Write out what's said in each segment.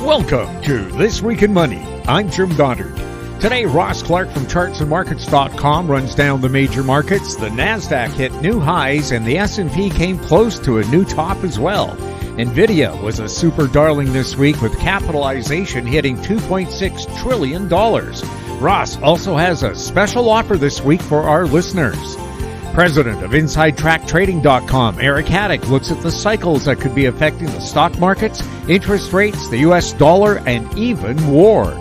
Welcome to This Week in Money. I'm Jim Goddard. Today, Ross Clark from ChartsandMarkets.com runs down the major markets. The Nasdaq hit new highs and the S&P came close to a new top as well. Nvidia was a super darling this week with capitalization hitting $2.6 trillion. Ross also has a special offer this week for our listeners. President of InsideTrackTrading.com, Eric Hadik, looks at the cycles that could be affecting the stock markets, interest rates, the U.S. dollar, and even war.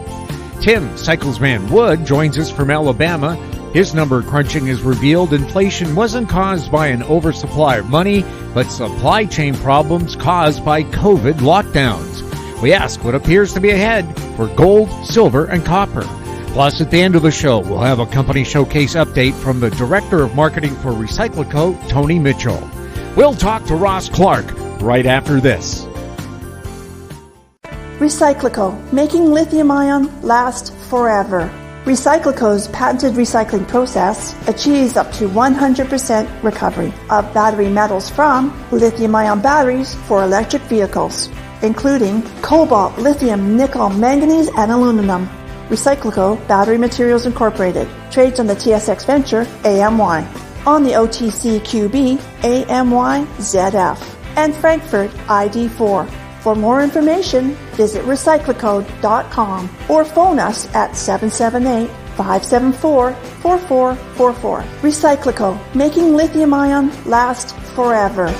Tim, Cyclesman Wood, joins us from Alabama. His number crunching has revealed inflation wasn't caused by an oversupply of money, but supply chain problems caused by COVID lockdowns. We ask what appears to be ahead for gold, silver, and copper. Plus, at the end of the show, we'll have a company showcase update from the Director of Marketing for RecycLiCo, Tony Mitchell. We'll talk to Ross Clark right after this. RecycLiCo, making lithium-ion last forever. RecycLiCo's patented recycling process achieves up to 100% recovery of battery metals from lithium-ion batteries for electric vehicles, including cobalt, lithium, nickel, manganese, and aluminum. RecycLiCo Battery Materials Inc. trades on the TSX venture AMY, on the OTCQB AMYZF, and Frankfurt ID4. For more information, visit RecycLiCo.com or phone us at 778-574-4444. RecycLiCo, making lithium-ion last forever.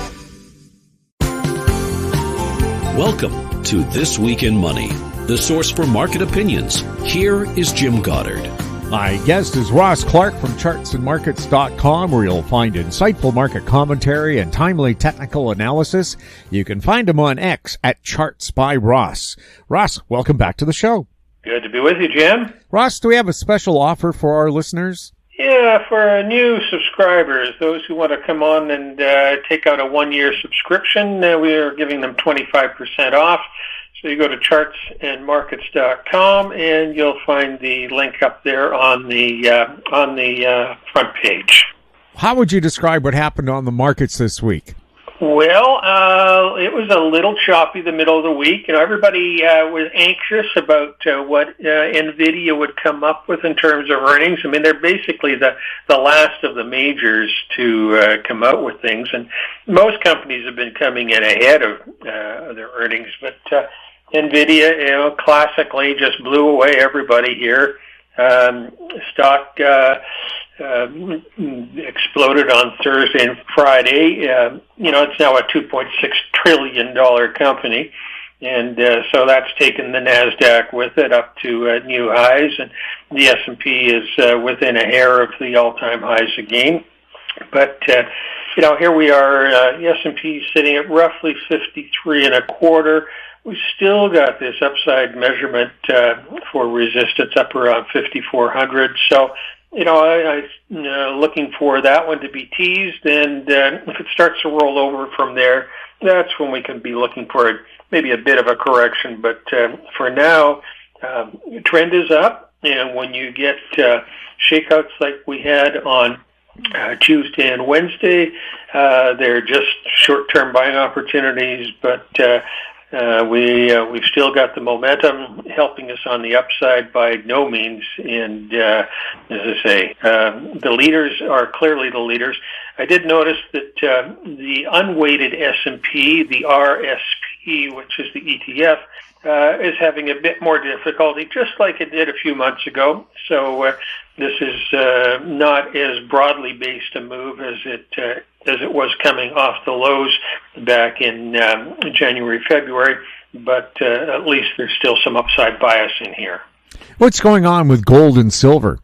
Welcome to This Week in Money, the source for market opinions. Here is Jim Goddard. My guest is Ross Clark from ChartsandMarkets.com, where you'll find insightful market commentary and timely technical analysis. You can find him on X at Charts by Ross. Ross, welcome back to the show. Good to be with you, Jim. Ross, do we have a special offer for our listeners? Yeah, for new subscribers, those who want to come on and take out a one-year subscription, we are giving them 25% off. So you go to chartsandmarkets.com and you'll find the link up there on the front page. How would you describe what happened on the markets this week? Well, it was a little choppy the middle of the week. You know, everybody was anxious about what Nvidia would come up with in terms of earnings. I mean, they're basically the last of the majors to come out with things, and most companies have been coming in ahead of their earnings, but Nvidia, you know, classically just blew away everybody here. Stock exploded on Thursday and Friday. You know, it's now a $2.6 trillion company, and so that's taken the Nasdaq with it up to new highs, and the S&P is within a hair of the all-time highs again. But you know, here we are. The S&P sitting at roughly 53 and a quarter. We still got this upside measurement for resistance up around 5,400. So, you know, I'm looking for that one to be teased, and if it starts to roll over from there, that's when we can be looking for maybe a bit of a correction. But for now, the trend is up, and when you get shakeouts like we had on Tuesday and Wednesday, they're just short-term buying opportunities, but we've still got the momentum helping us on the upside by no means. And as I say, the leaders are clearly the leaders. I did notice that the unweighted S&P, the RSP, which is the ETF, is having a bit more difficulty, just like it did a few months ago. So this is not as broadly based a move as it was coming off the lows back in January, February, but at least there's still some upside bias in here. What's going on with gold and silver?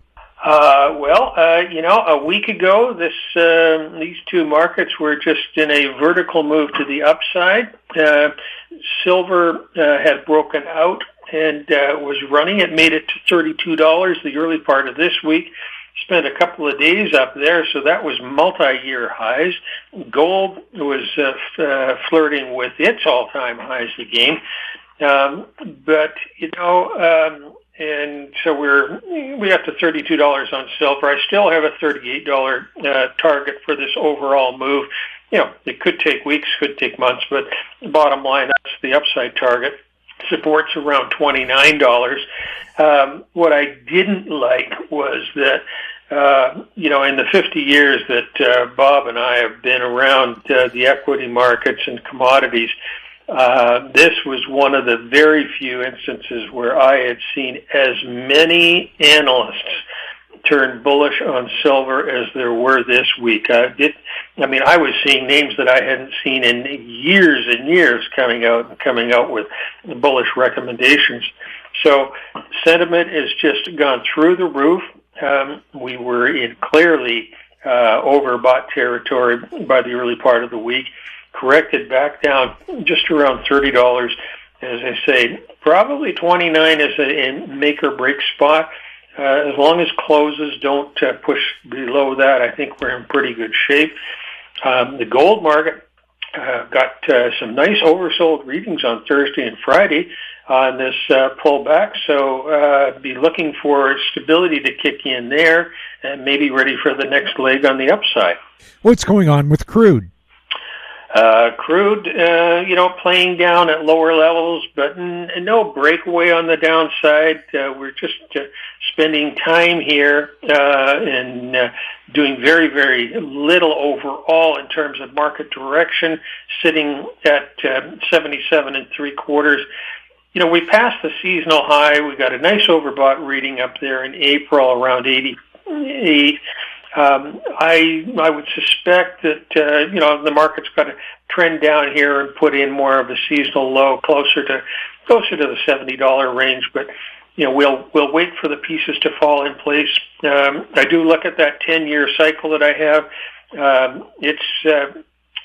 You know, a week ago, these two markets were just in a vertical move to the upside. Silver had broken out and was running. It made it to $32 the early part of this week. Spent a couple of days up there, so that was multi-year highs. Gold was flirting with its all-time highs again. But, you know, and so we got to $32 on silver. I still have a $38 target for this overall move. You know, it could take weeks, could take months, but bottom line, that's the upside target. support's around $29. What I didn't like was that, in the 50 years that Bob and I have been around the equity markets and commodities, this was one of the very few instances where I had seen as many analysts turn bullish on silver as there were this week. I was seeing names that I hadn't seen in years and years coming out with bullish recommendations. So sentiment has just gone through the roof. We were in clearly overbought territory by the early part of the week, corrected back down just around $30. As I say, probably 29 is a make or break spot. As long as closes don't push below that, I think we're in pretty good shape. The gold market got some nice oversold readings on Thursday and Friday on this pullback, so be looking for stability to kick in there and maybe ready for the next leg on the upside. What's going on with crude? Crude, playing down at lower levels, but no breakaway on the downside. We're just spending time here and doing very, very little overall in terms of market direction, sitting at 77 3/4. We passed the seasonal high. We got a nice overbought reading up there in April around 88. I would suspect that the market's got to trend down here and put in more of a seasonal low closer to the $70 range. But we'll wait for the pieces to fall in place. I do look at that 10-year cycle that I have.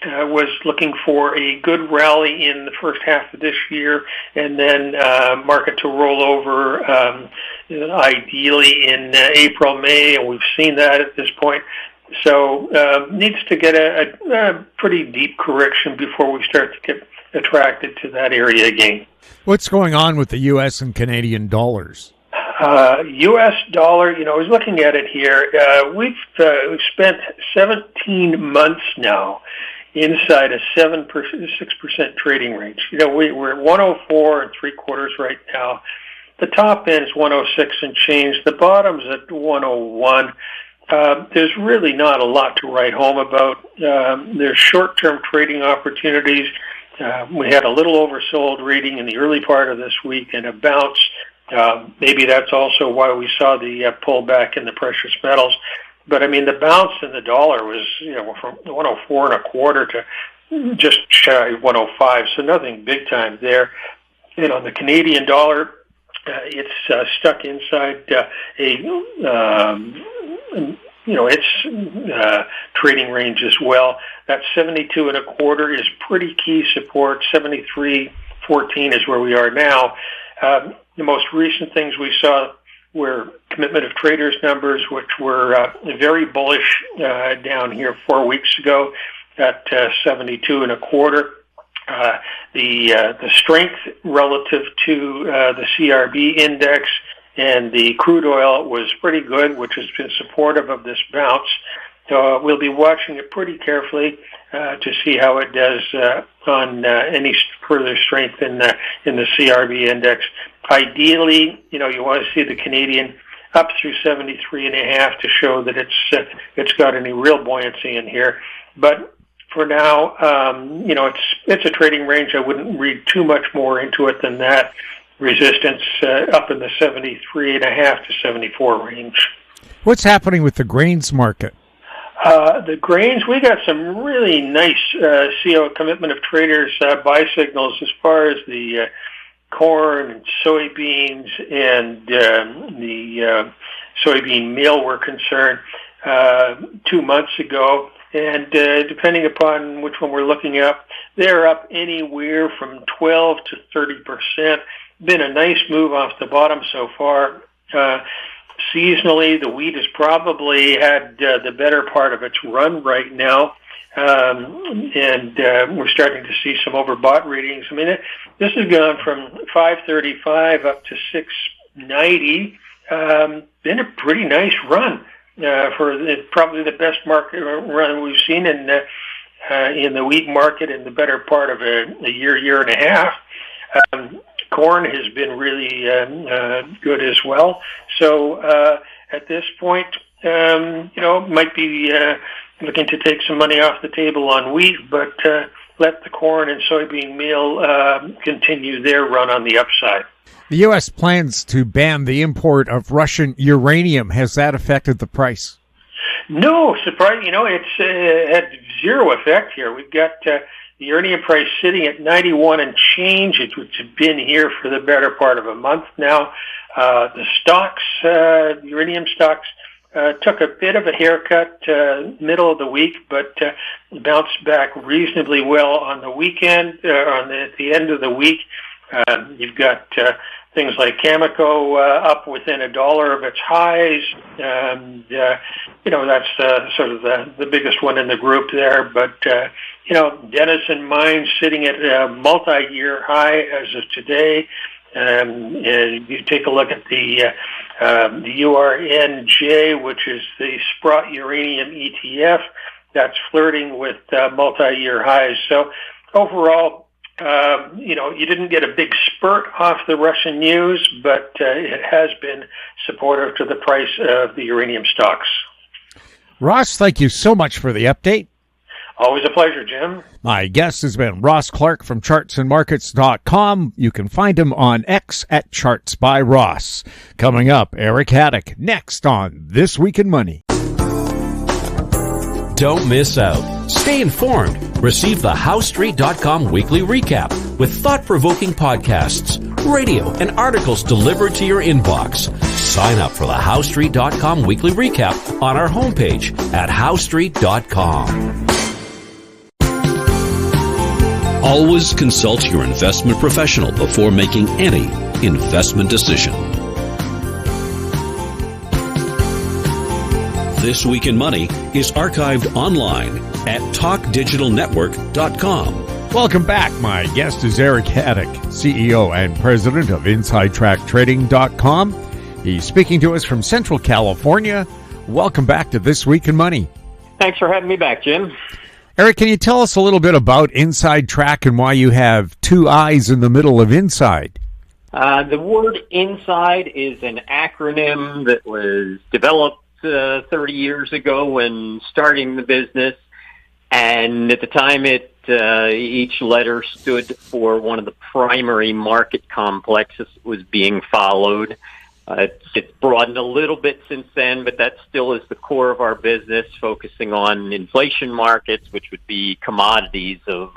Was looking for a good rally in the first half of this year, and then market to roll over ideally in April, May, and we've seen that at this point. So needs to get a pretty deep correction before we start to get attracted to that area again. What's going on with the U.S. and Canadian dollars? U.S. dollar, I was looking at it here. We've spent 17 months now inside a 6% trading range. We're at 104 3/4 right now. The top end is 106 and change. The bottom's at 101. There's really not a lot to write home about. There's short-term trading opportunities. We had a little oversold reading in the early part of this week and a bounce. Maybe that's also why we saw the pullback in the precious metals. But the bounce in the dollar was, from 104 1/4 to just shy of 105. So nothing big time there. The Canadian dollar, it's stuck inside its trading range as well. That 72 1/4 is pretty key support. 73.14 is where we are now. The most recent things we saw were commitment of traders numbers, which were very bullish down here 4 weeks ago at 72 1/4. The strength relative to the CRB index and the crude oil was pretty good, which has been supportive of this bounce. So we'll be watching it pretty carefully to see how it does on any further strength in the CRB index. Ideally, you want to see the Canadian up through 73.5 to show that it's got any real buoyancy in here. But for now, it's a trading range. I wouldn't read too much more into it than that. Resistance up in the 73.5 to 74 range. What's happening with the grains market? The grains, we got some really nice CO commitment of traders buy signals as far as the corn and soybeans and the soybean meal were concerned 2 months ago. And depending upon which one we're looking at, they're up anywhere from 12 to 30%. Been a nice move off the bottom so far. Seasonally, the wheat has probably had the better part of its run right now. And we're starting to see some overbought readings. This has gone from 535 up to 690. Been a pretty nice run for probably the best market run we've seen in the wheat market in the better part of a year and a half. corn has been really good as well. So at this point, might be looking to take some money off the table on wheat, but let the corn and soybean meal continue their run on the upside. The U.S. plans to ban the import of Russian uranium. Has that affected the price? No, surprise. It's had zero effect here. We've got the uranium price sitting at 91 and change, which has been here for the better part of a month now. The stocks, uranium stocks, took a bit of a haircut middle of the week, but bounced back reasonably well on the weekend. At the end of the week, you've got things like Cameco up within $1 of its highs. That's sort of the biggest one in the group there. But Denison Mines sitting at a multi-year high as of today. And you take a look at the URNJ, which is the Sprott Uranium ETF, that's flirting with multi-year highs. So overall, you didn't get a big spurt off the Russian news, but it has been supportive to the price of the uranium stocks. Ross, thank you so much for the update. Always a pleasure, Jim. My guest has been Ross Clark from chartsandmarkets.com. You can find him on X at Charts by Ross. Coming up, Eric Hadik, next on This Week in Money. Don't miss out. Stay informed. Receive the HowStreet.com weekly recap with thought-provoking podcasts, radio, and articles delivered to your inbox. Sign up for the HowStreet.com weekly recap on our homepage at HowStreet.com. Always consult your investment professional before making any investment decision. This Week in Money is archived online at talkdigitalnetwork.com. Welcome back. My guest is Eric Hadik, CEO and president of InsideTrackTrading.com. He's speaking to us from Central California. Welcome back to This Week in Money. Thanks for having me back, Jim. Eric, can you tell us a little bit about Inside Track and why you have two eyes in the middle of inside? The word inside is an acronym that was developed 30 years ago when starting the business. And at the time, each letter stood for one of the primary market complexes that was being followed. It's broadened a little bit since then, but that still is the core of our business, focusing on inflation markets, which would be commodities of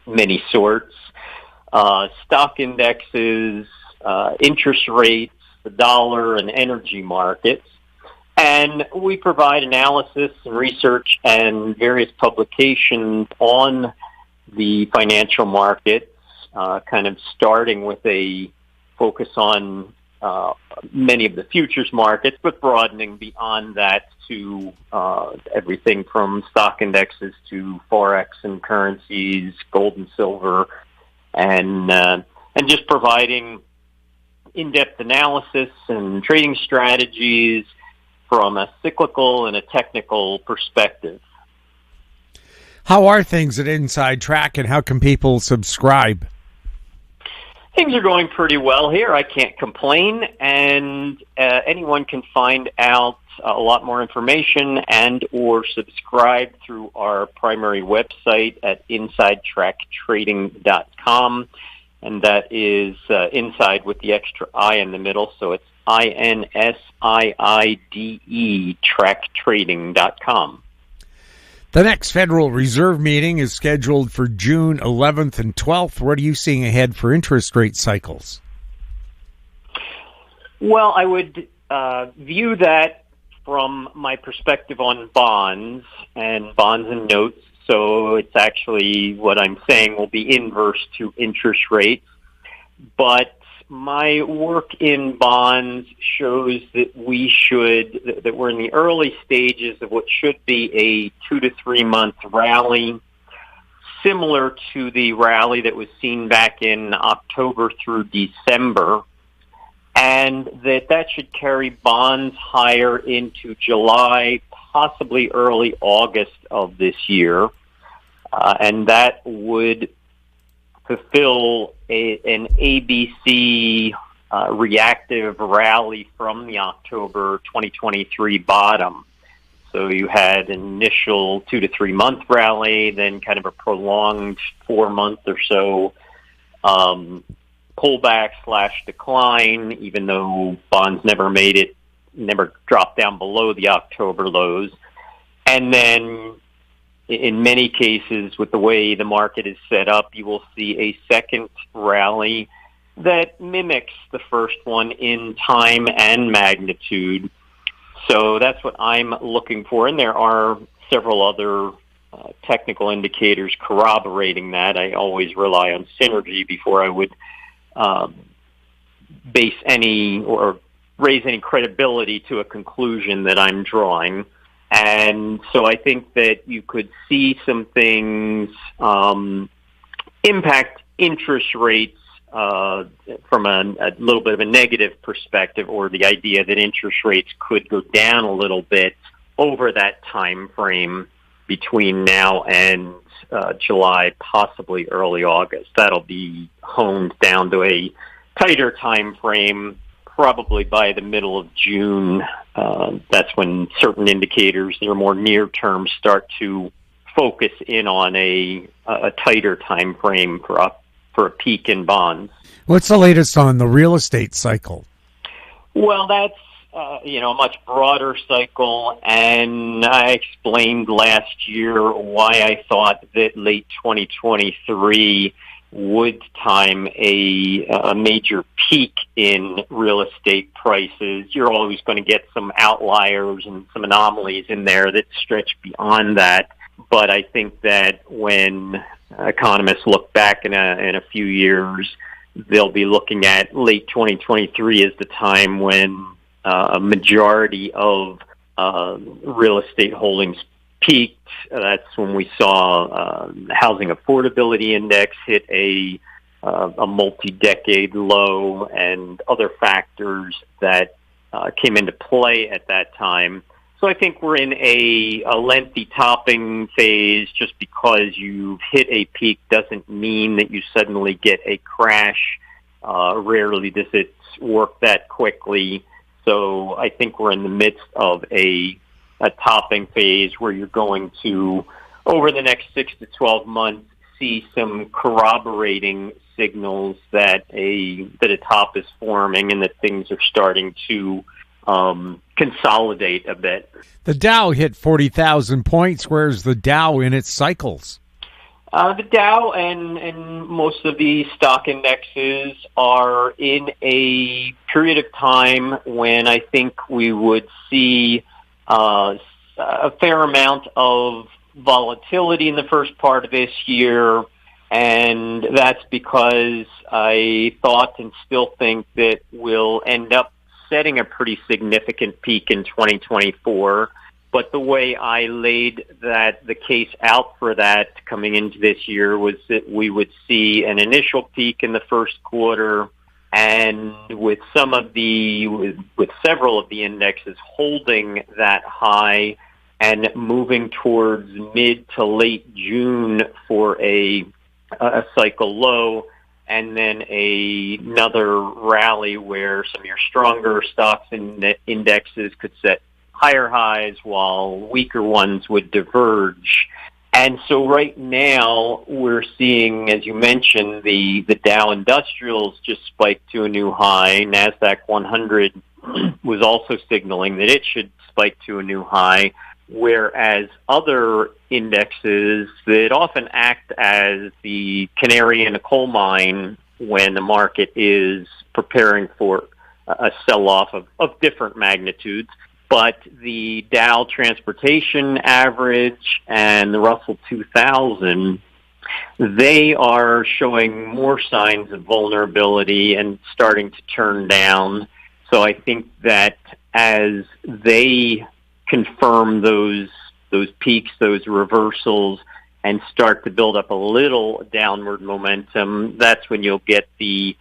many sorts, stock indexes, interest rates, the dollar, and energy markets. And we provide analysis and research and various publications on the financial markets, kind of starting with a focus on many of the futures markets, but broadening beyond that to everything from stock indexes to forex and currencies, gold and silver, and just providing in-depth analysis and trading strategies from a cyclical and a technical perspective. How are things at Inside Track, and how can people subscribe? Things are going pretty well here. I can't complain, and anyone can find out a lot more information and or subscribe through our primary website at InsideTrackTrading.com, and that is inside with the extra I in the middle, so it's INSIIDE TrackTrading.com. The next Federal Reserve meeting is scheduled for June 11th and 12th. What are you seeing ahead for interest rate cycles? Well, I would view that from my perspective on bonds and notes. So it's actually what I'm saying will be inverse to interest rates. But my work in bonds shows that that we're in the early stages of what should be a 2 to 3 month rally, similar to the rally that was seen back in October through December, and that should carry bonds higher into July, possibly early August of this year, and that would fulfill an ABC reactive rally from the October 2023 bottom. So you had an initial 2 to 3 month rally, then kind of a prolonged 4 month or so pullback / decline, even though bonds never dropped down below the October lows. And then in many cases, with the way the market is set up, you will see a second rally that mimics the first one in time and magnitude. So that's what I'm looking for. And there are several other technical indicators corroborating that. I always rely on synergy before I would base any or raise any credibility to a conclusion that I'm drawing. And so I think that you could see some things impact interest rates from a little bit of a negative perspective, or the idea that interest rates could go down a little bit over that time frame between now and July, possibly early August. That'll be honed down to a tighter time frame, probably by the middle of June. That's when certain indicators that are more near term start to focus in on a tighter time frame for a peak in bonds. What's the latest on the real estate cycle? Well, that's a much broader cycle, and I explained last year why I thought that late 2023 would time a major peak in real estate prices. You're always going to get some outliers and some anomalies in there that stretch beyond that. But I think that when economists look back in a few years, they'll be looking at late 2023 as the time when a majority of real estate holdings peaked. That's when we saw housing affordability index hit a multi-decade low, and other factors that came into play at that time. So I think we're in a lengthy topping phase. Just because you've hit a peak doesn't mean that you suddenly get a crash. Rarely does it work that quickly. So I think we're in the midst of a topping phase where you're going to, over the next 6 to 12 months, see some corroborating signals that a top is forming and that things are starting to consolidate a bit. The Dow hit 40,000 points. Where's the Dow in its cycles? The Dow and most of the stock indexes are in a period of time when I think we would see a fair amount of volatility in the first part of this year, and that's because I thought and still think that we'll end up setting a pretty significant peak in 2024. But the way I laid the case out for that coming into this year was that we would see an initial peak in the first quarter, and with several of the indexes holding that high and moving towards mid to late June for a cycle low, and then another rally where some of your stronger stocks and indexes could set higher highs while weaker ones would diverge. And so right now we're seeing, as you mentioned, the Dow Industrials just spiked to a new high. Nasdaq 100 was also signaling that it should spike to a new high, whereas other indexes that often act as the canary in a coal mine when the market is preparing for a sell-off of different magnitudes. But the Dow Transportation Average and the Russell 2000, they are showing more signs of vulnerability and starting to turn down. So I think that as they confirm those peaks, those reversals, and start to build up a little downward momentum, that's when you'll get the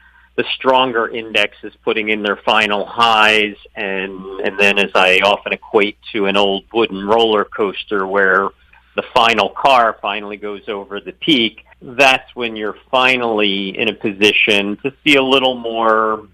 stronger indexes putting in their final highs, and then, as I often equate to an old wooden roller coaster where the final car finally goes over the peak, that's when you're finally in a position to see a little more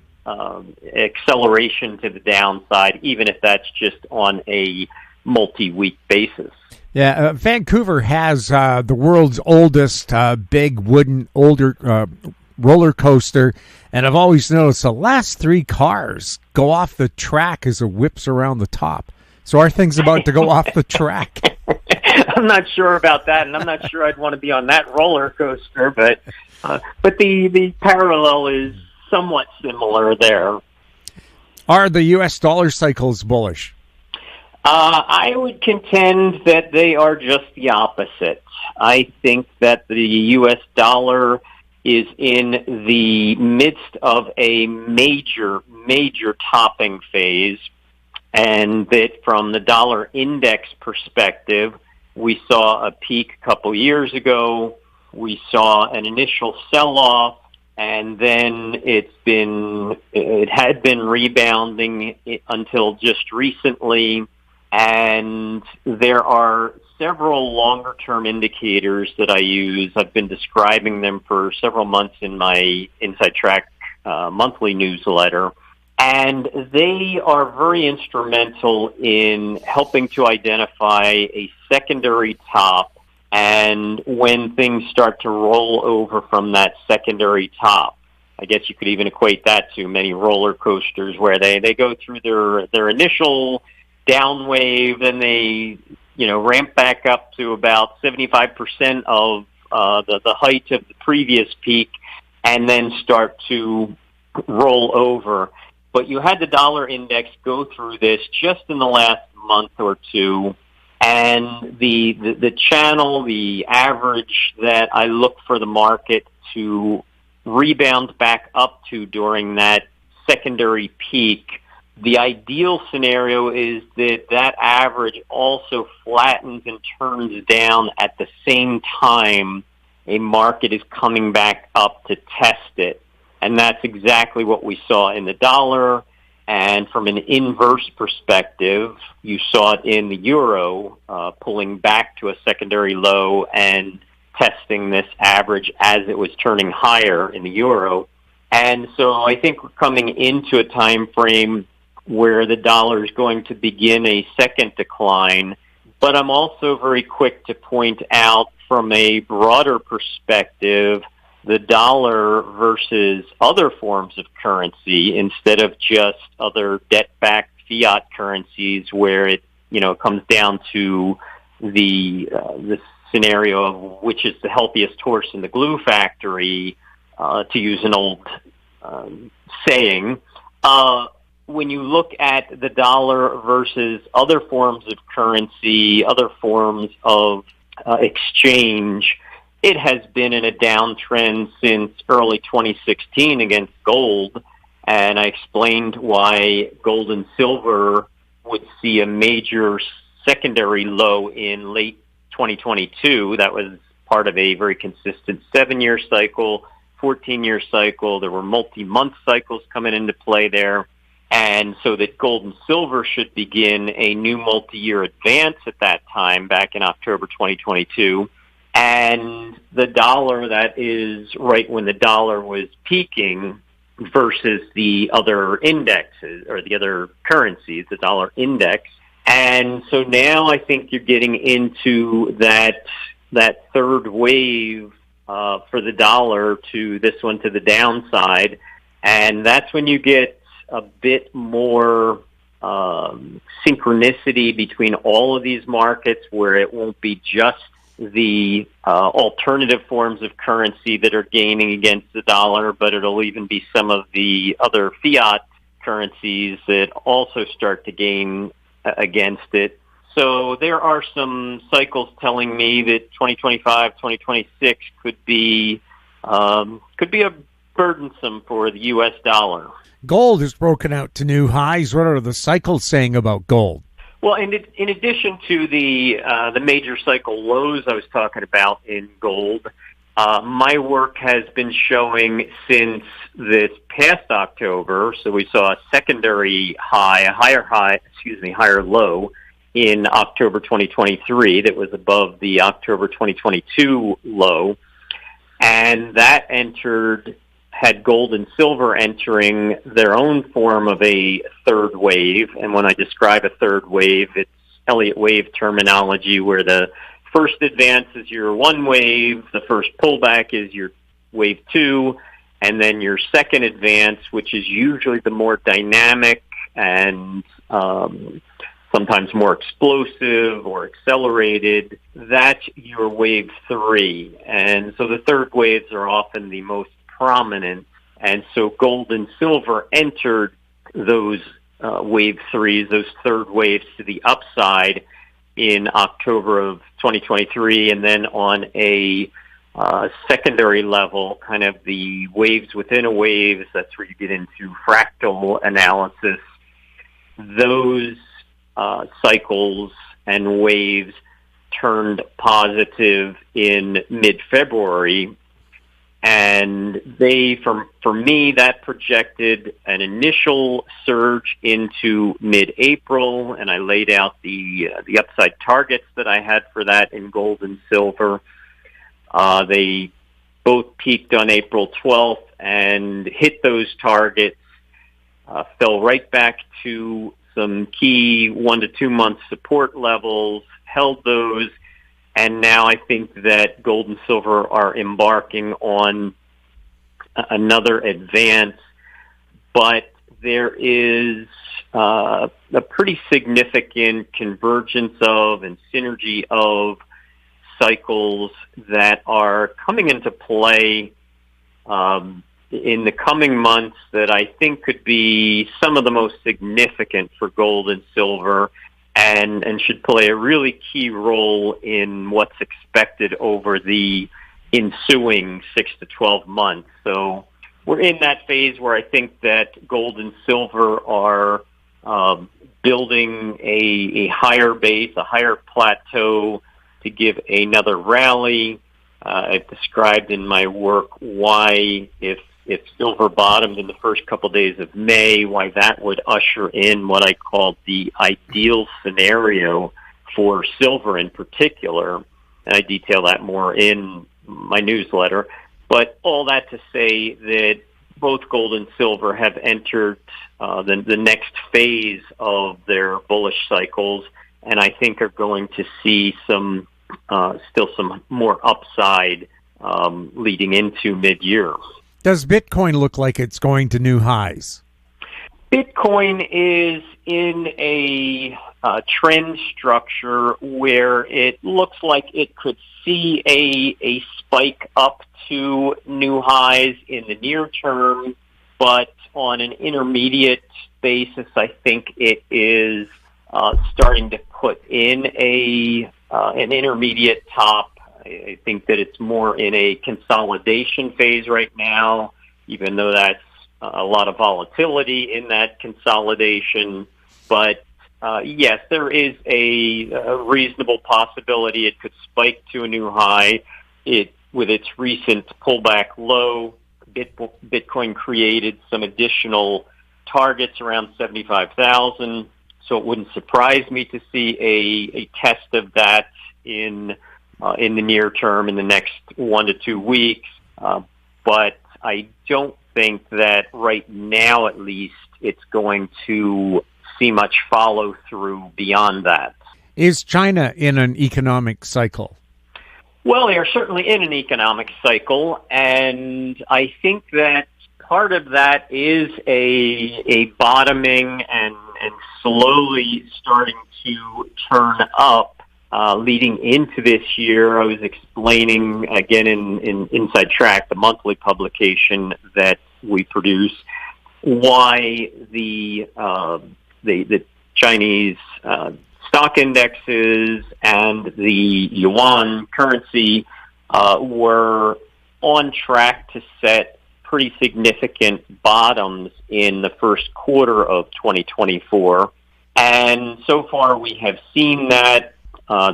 acceleration to the downside, even if that's just on a multi-week basis. Yeah, Vancouver has the world's oldest big wooden roller coaster, and I've always noticed the last 3 cars go off the track as it whips around the top. So are things about to go off the track? I'm not sure about that, and I'm not sure I'd want to be on that roller coaster, but the parallel is somewhat similar there. Are the U.S. dollar cycles bullish? I would contend that they are just the opposite. I think that the U.S. dollar is in the midst of a major topping phase, and that from the dollar index perspective, we saw a peak a couple years ago. We saw an initial sell-off, and then it had been rebounding until just recently. And there are several longer-term indicators that I use. I've been describing them for several months in my Inside Track monthly newsletter. And they are very instrumental in helping to identify a secondary top, and when things start to roll over from that secondary top. I guess you could even equate that to many roller coasters where they go through their initial down wave, and they ramp back up to about 75% of the height of the previous peak, and then start to roll over. But you had the dollar index go through this just in the last month or two, and the channel, the average that I look for the market to rebound back up to during that secondary peak, the ideal scenario is that average also flattens and turns down at the same time a market is coming back up to test it. And that's exactly what we saw in the dollar. And from an inverse perspective, you saw it in the euro, pulling back to a secondary low and testing this average as it was turning higher in the euro. And so I think we're coming into a time frame where the dollar is going to begin a second decline. But I'm also very quick to point out from a broader perspective, the dollar versus other forms of currency, instead of just other debt-backed fiat currencies where it comes down to the scenario of which is the healthiest horse in the glue factory, to use an old saying. When you look at the dollar versus other forms of currency, other forms of exchange, it has been in a downtrend since early 2016 against gold, and I explained why gold and silver would see a major secondary low in late 2022. That was part of a very consistent 7-year cycle, 14-year cycle. There were multi-month cycles coming into play there. And so that gold and silver should begin a new multi-year advance at that time, back in October 2022. And the dollar, that is right when the dollar was peaking versus the other indexes or the other currencies, the dollar index. And so now I think you're getting into that third wave for the dollar to this one to the downside. And that's when you get a bit more synchronicity between all of these markets, where it won't be just the alternative forms of currency that are gaining against the dollar, but it'll even be some of the other fiat currencies that also start to gain against it. So there are some cycles telling me that 2025, 2026 could be a burdensome for the U.S. dollar. Gold has broken out to new highs. What are the cycles saying about gold? Well, in addition to the major cycle lows I was talking about in gold, my work has been showing since this past October. So we saw a secondary high, higher low in October 2023 that was above the October 2022 low. and that had gold and silver entering their own form of a third wave. And when I describe a third wave, it's Elliott wave terminology, where the first advance is your one wave, the first pullback is your wave two, and then your second advance, which is usually the more dynamic and sometimes more explosive or accelerated, that's your wave three. And so the third waves are often the most prominent. And so gold and silver entered those wave threes, those third waves to the upside in October of 2023, and then on a secondary level, kind of the waves within a wave, that's where you get into fractal analysis. Those cycles and waves turned positive in mid-February, and for me, that projected an initial surge into mid-April, and I laid out the upside targets that I had for that in gold and silver. They both peaked on April 12th and hit those targets, fell right back to some key 1 to 2 month support levels, held those, and now I think that gold and silver are embarking on another advance, but there is a pretty significant convergence of and synergy of cycles that are coming into play in the coming months that I think could be some of the most significant for gold and silver, and should play a really key role in what's expected over the ensuing 6 to 12 months. So we're in that phase where I think that gold and silver are building a higher base, a higher plateau to give another rally. I've described in my work why if silver bottomed in the first couple of days of May, why that would usher in what I call the ideal scenario for silver in particular. And I detail that more in my newsletter. But all that to say that both gold and silver have entered the next phase of their bullish cycles, and I think are going to see still some more upside leading into mid-year. Does Bitcoin look like it's going to new highs? Bitcoin is in a trend structure where it looks like it could see a spike up to new highs in the near term, but on an intermediate basis, I think it is starting to put in an intermediate top. I think that it's more in a consolidation phase right now, even though that's a lot of volatility in that consolidation. But yes, there is a reasonable possibility it could spike to a new high. With its recent pullback low, Bitcoin created some additional targets around 75,000. So it wouldn't surprise me to see a test of that in the near term, in the next 1 to 2 weeks. But I don't think that right now, at least, it's going to see much follow through beyond that. Is China in an economic cycle? Well, they are certainly in an economic cycle, and I think that part of that is a bottoming and slowly starting to turn up leading into this year. I was explaining again in Inside Track, the monthly publication that we produce, why the Chinese stock indexes and the yuan currency were on track to set pretty significant bottoms in the first quarter of 2024. And so far we have seen that.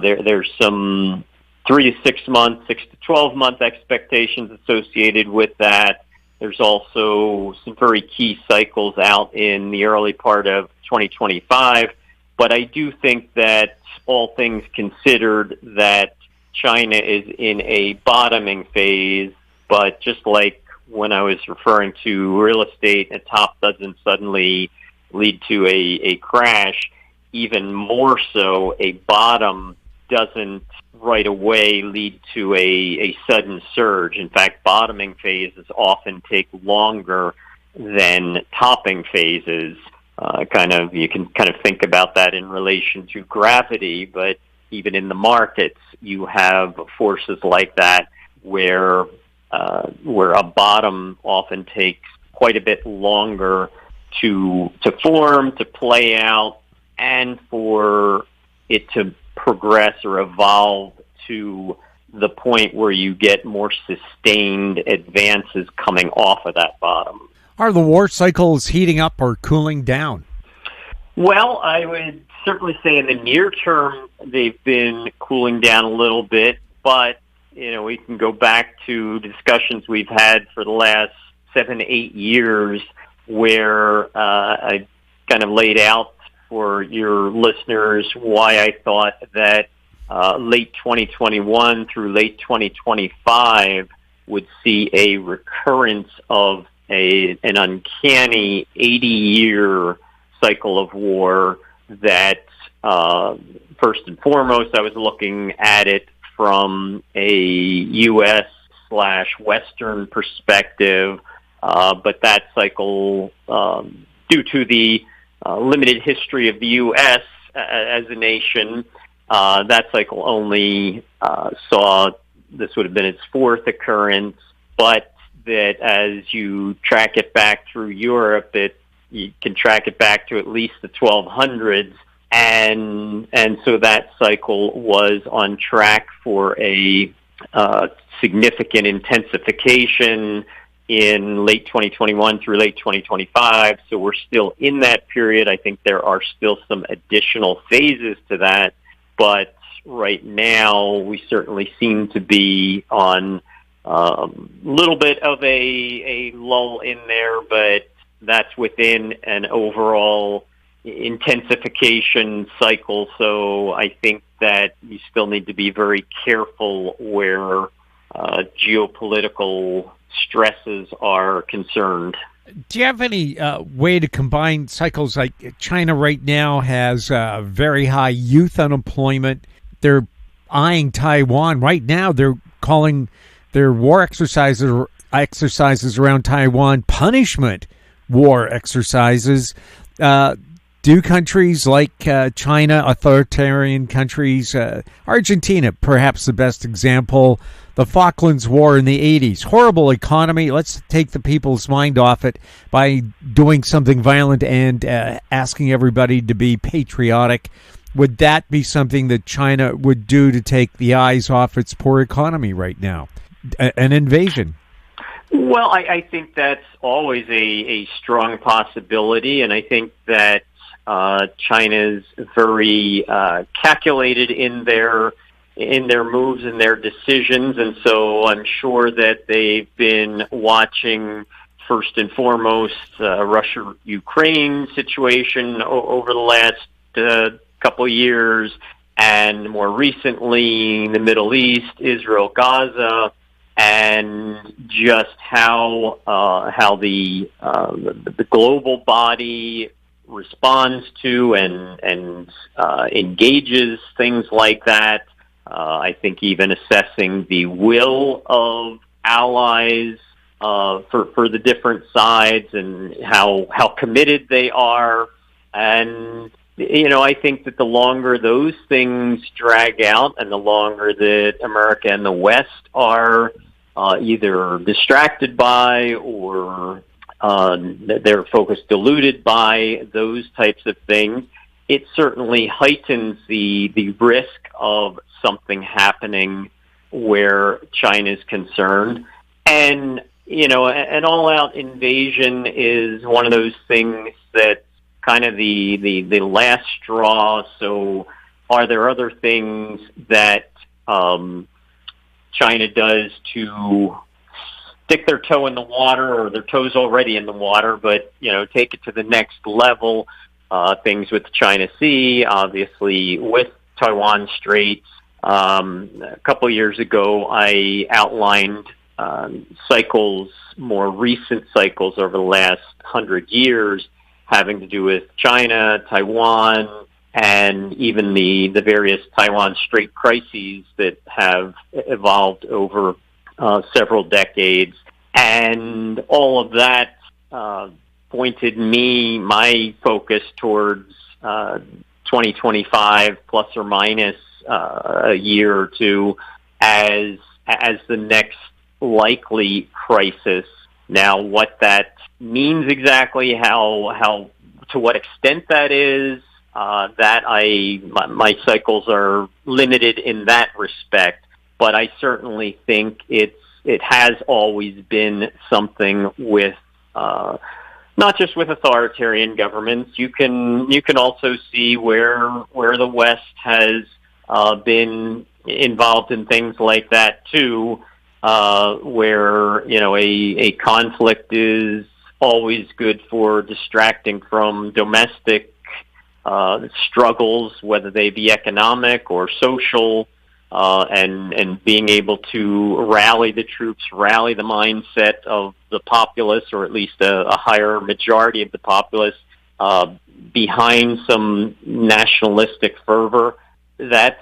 There's some 3 to 6 month, 6 to 12 month expectations associated with that. There's also some very key cycles out in the early part of 2025. But I do think that, all things considered, that China is in a bottoming phase. But just like when I was referring to real estate, a top doesn't suddenly lead to a crash. Even more so, a bottom doesn't right away lead to a sudden surge. In fact, bottoming phases often take longer than topping phases. You can kind of think about that in relation to gravity, but even in the markets, you have forces like that where a bottom often takes quite a bit longer to form, to play out, and for it to progress or evolve to the point where you get more sustained advances coming off of that bottom. Are the war cycles heating up or cooling down? Well, I would certainly say in the near term they've been cooling down a little bit, but we can go back to discussions we've had for the last 7 to 8 years where I kind of laid out for your listeners why I thought that late 2021 through late 2025 would see a recurrence of an uncanny 80-year cycle of war that, first and foremost, I was looking at it from a U.S./Western perspective, but that cycle, due to the limited history of the U.S. As a nation, that cycle only saw, this would have been its fourth occurrence, but that as you track it back through Europe, you can track it back to at least the 1200s, and so that cycle was on track for a significant intensification in late 2021 through late 2025. So we're still in that period. I think there are still some additional phases to that, but right now we certainly seem to be on a little bit of a lull in there, but that's within an overall intensification cycle. So I think that you still need to be very careful where geopolitical stresses are concerned. Do you have any way to combine cycles? Like China right now has very high youth unemployment. They're eyeing Taiwan. Right now they're calling their war exercises around Taiwan punishment war exercises. Do countries like China, authoritarian countries, Argentina, perhaps the best example, the Falklands War in the 80s, horrible economy, let's take the people's mind off it by doing something violent and asking everybody to be patriotic. Would that be something that China would do to take the eyes off its poor economy right now? An invasion? Well, I think that's always a strong possibility, and I think that China's very calculated in their moves and their decisions, and so I'm sure that they've been watching first and foremost Russia-Ukraine situation over the last couple of years, and more recently the Middle East, Israel, Gaza, and just how the global body responds to and engages things like that. I think even assessing the will of allies for the different sides and how committed they are. And I think that the longer those things drag out and the longer that America and the West are either distracted by or their focus diluted by those types of things, it certainly heightens the risk of something happening where China is concerned. And, an all-out invasion is one of those things that's kind of the last straw. So are there other things that China does to stick their toe in the water, or their toe's already in the water, but, take it to the next level? Things with the China Sea, obviously with Taiwan Straits. A couple of years ago, I outlined cycles, more recent cycles over the last 100 years, having to do with China, Taiwan, and even the various Taiwan Strait crises that have evolved over several decades. And all of that pointed my focus towards 2025 plus or minus a year or two as the next likely crisis. Now, what that means exactly, how to what extent that is, my cycles are limited in that respect. But I certainly think it has always been something with not just with authoritarian governments. You can also see where the West has been involved in things like that too, where a conflict is always good for distracting from domestic struggles, whether they be economic or social, and being able to rally the troops, rally the mindset of the populace, or at least a higher majority of the populace, behind some nationalistic fervor. That's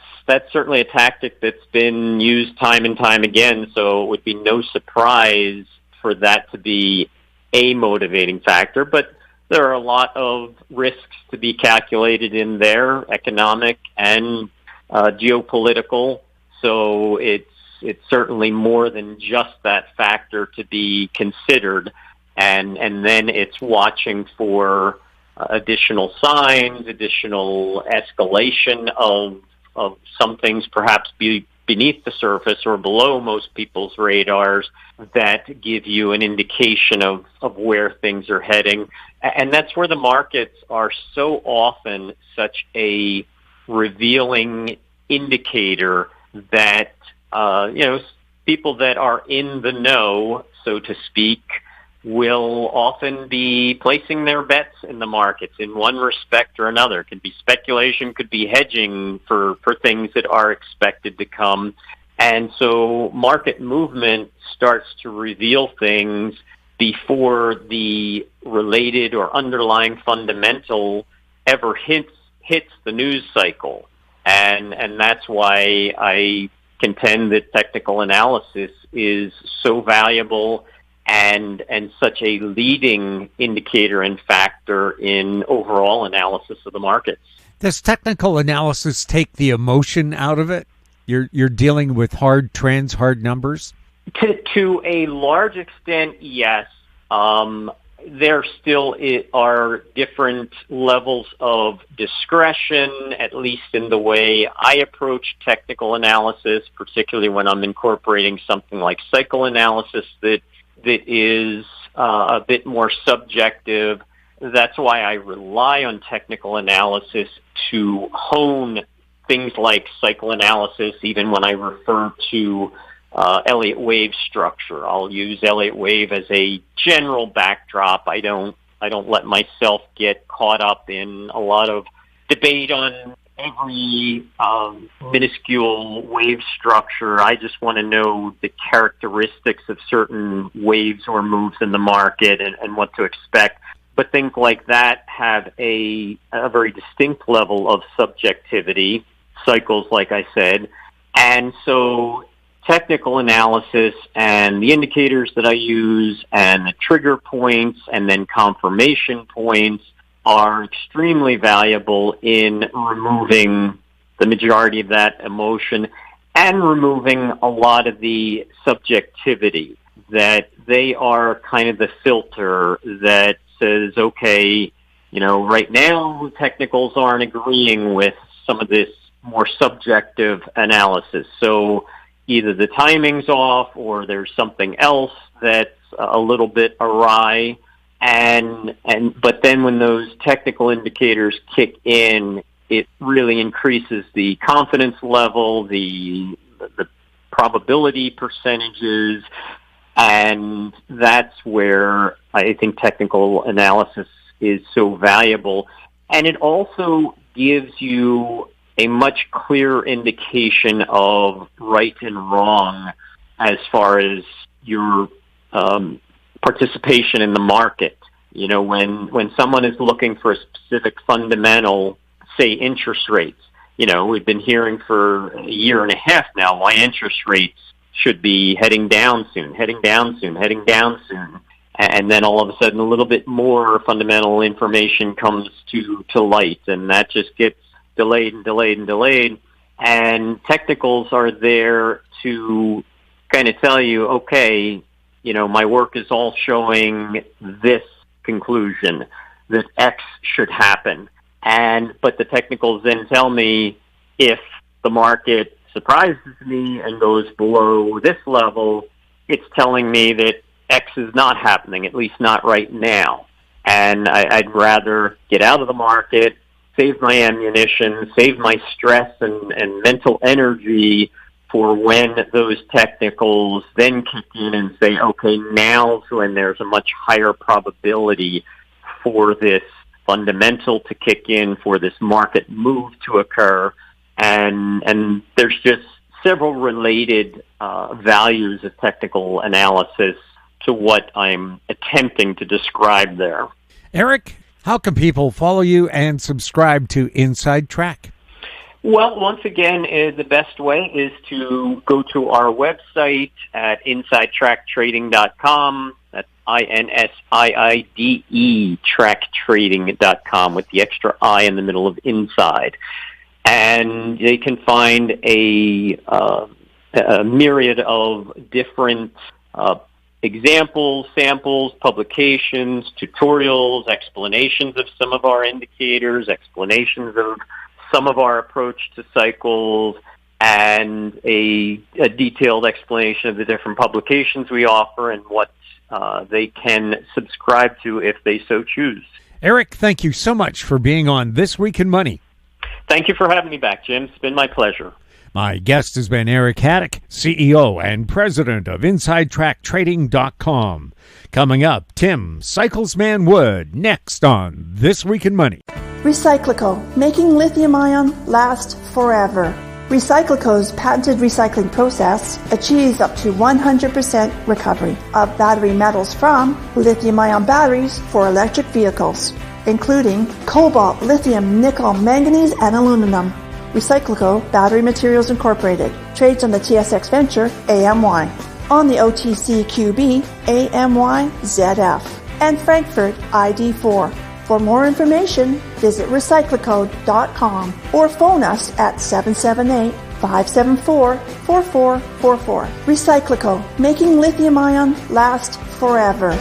certainly a tactic that's been used time and time again, so it would be no surprise for that to be a motivating factor. But there are a lot of risks to be calculated in there, economic and geopolitical. So it's certainly more than just that factor to be considered. And then it's watching for additional signs, additional escalation of some things perhaps beneath the surface or below most people's radars that give you an indication of where things are heading. And that's where the markets are so often such a revealing indicator that, people that are in the know, so to speak, will often be placing their bets in the markets in one respect or another. It could be speculation, could be hedging for things that are expected to come. And so market movement starts to reveal things before the related or underlying fundamental ever hits the news cycle. And that's why I contend that technical analysis is so valuable and such a leading indicator and factor in overall analysis of the markets. Does technical analysis take the emotion out of it? You're dealing with hard trends, hard numbers? To a large extent, yes. There still are different levels of discretion, at least in the way I approach technical analysis, particularly when I'm incorporating something like cycle analysis that is a bit more subjective. That's why I rely on technical analysis to hone things like cycle analysis, even when I refer to Elliott wave structure. I'll use Elliott wave as a general backdrop. I don't let myself get caught up in a lot of debate on every minuscule wave structure. I just want to know the characteristics of certain waves or moves in the market and what to expect. But things like that have a very distinct level of subjectivity, cycles, like I said. And so technical analysis and the indicators that I use and the trigger points and then confirmation points are extremely valuable in removing the majority of that emotion and removing a lot of the subjectivity, that they are kind of the filter that says, okay, right now technicals aren't agreeing with some of this more subjective analysis. So either the timing's off or there's something else that's a little bit awry. But then when those technical indicators kick in, it really increases the confidence level, the probability percentages, and that's where I think technical analysis is so valuable. And it also gives you a much clearer indication of right and wrong as far as your participation in the market. You know, when someone is looking for a specific fundamental, say interest rates, you know, we've been hearing for a year and a half now why interest rates should be heading down soon. And then all of a sudden a little bit more fundamental information comes to light, and that just gets delayed. And technicals are there to kind of tell you, okay, you know, my work is all showing this conclusion, that X should happen. But the technicals then tell me if the market surprises me and goes below this level, it's telling me that X is not happening, at least not right now. And I'd rather get out of the market, save my ammunition, save my stress and mental energy for when those technicals then kick in and say, okay, now's when there's a much higher probability for this fundamental to kick in, for this market move to occur. And there's just several related values of technical analysis to what I'm attempting to describe there. Eric, how can people follow you and subscribe to Inside Track? Well, once again, the best way is to go to our website at InsideTrackTrading.com. That's INSIIDE TrackTrading.com with the extra I in the middle of inside. And they can find a myriad of different examples, samples, publications, tutorials, explanations of some of our indicators, explanations of some of our approach to cycles, and a detailed explanation of the different publications we offer and what they can subscribe to if they so choose. Eric, thank you so much for being on This Week in Money. Thank you for having me back, Jim. It's been my pleasure. My guest has been Eric Hadik, CEO and President of InsideTrackTrading.com. Coming up, Tim Cyclesman Wood, next on This Week in Money. RecycLiCo, making lithium-ion last forever. RecycLiCo's patented recycling process achieves up to 100% recovery of battery metals from lithium-ion batteries for electric vehicles, including cobalt, lithium, nickel, manganese, and aluminum. RecycLiCo Battery Materials Inc. trades on the TSX venture AMY, on the OTCQB AMYZF, and Frankfurt ID4. For more information, visit RecycLiCo.com or phone us at 778-574-4444. RecycLiCo, making lithium-ion last forever.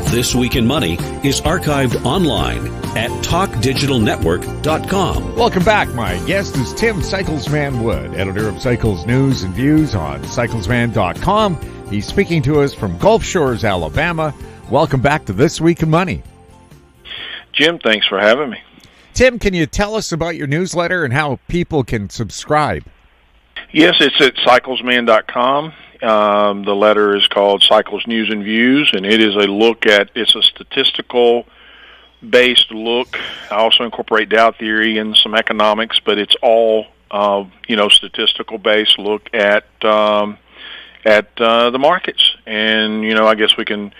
This Week in Money is archived online at talkdigitalnetwork.com. Welcome back. My guest is Tim Cyclesman Wood, editor of Cycles News and Views on cyclesman.com. He's speaking to us from Gulf Shores, Alabama. Welcome back to This Week in Money. Jim, thanks for having me. Tim, can you tell us about your newsletter and how people can subscribe? Yes, it's at cyclesman.com. The letter is called Cycles News and Views, and it is it's a statistical-based look. I also incorporate Dow theory and some economics, but it's all, statistical-based look at the markets. And, I guess you can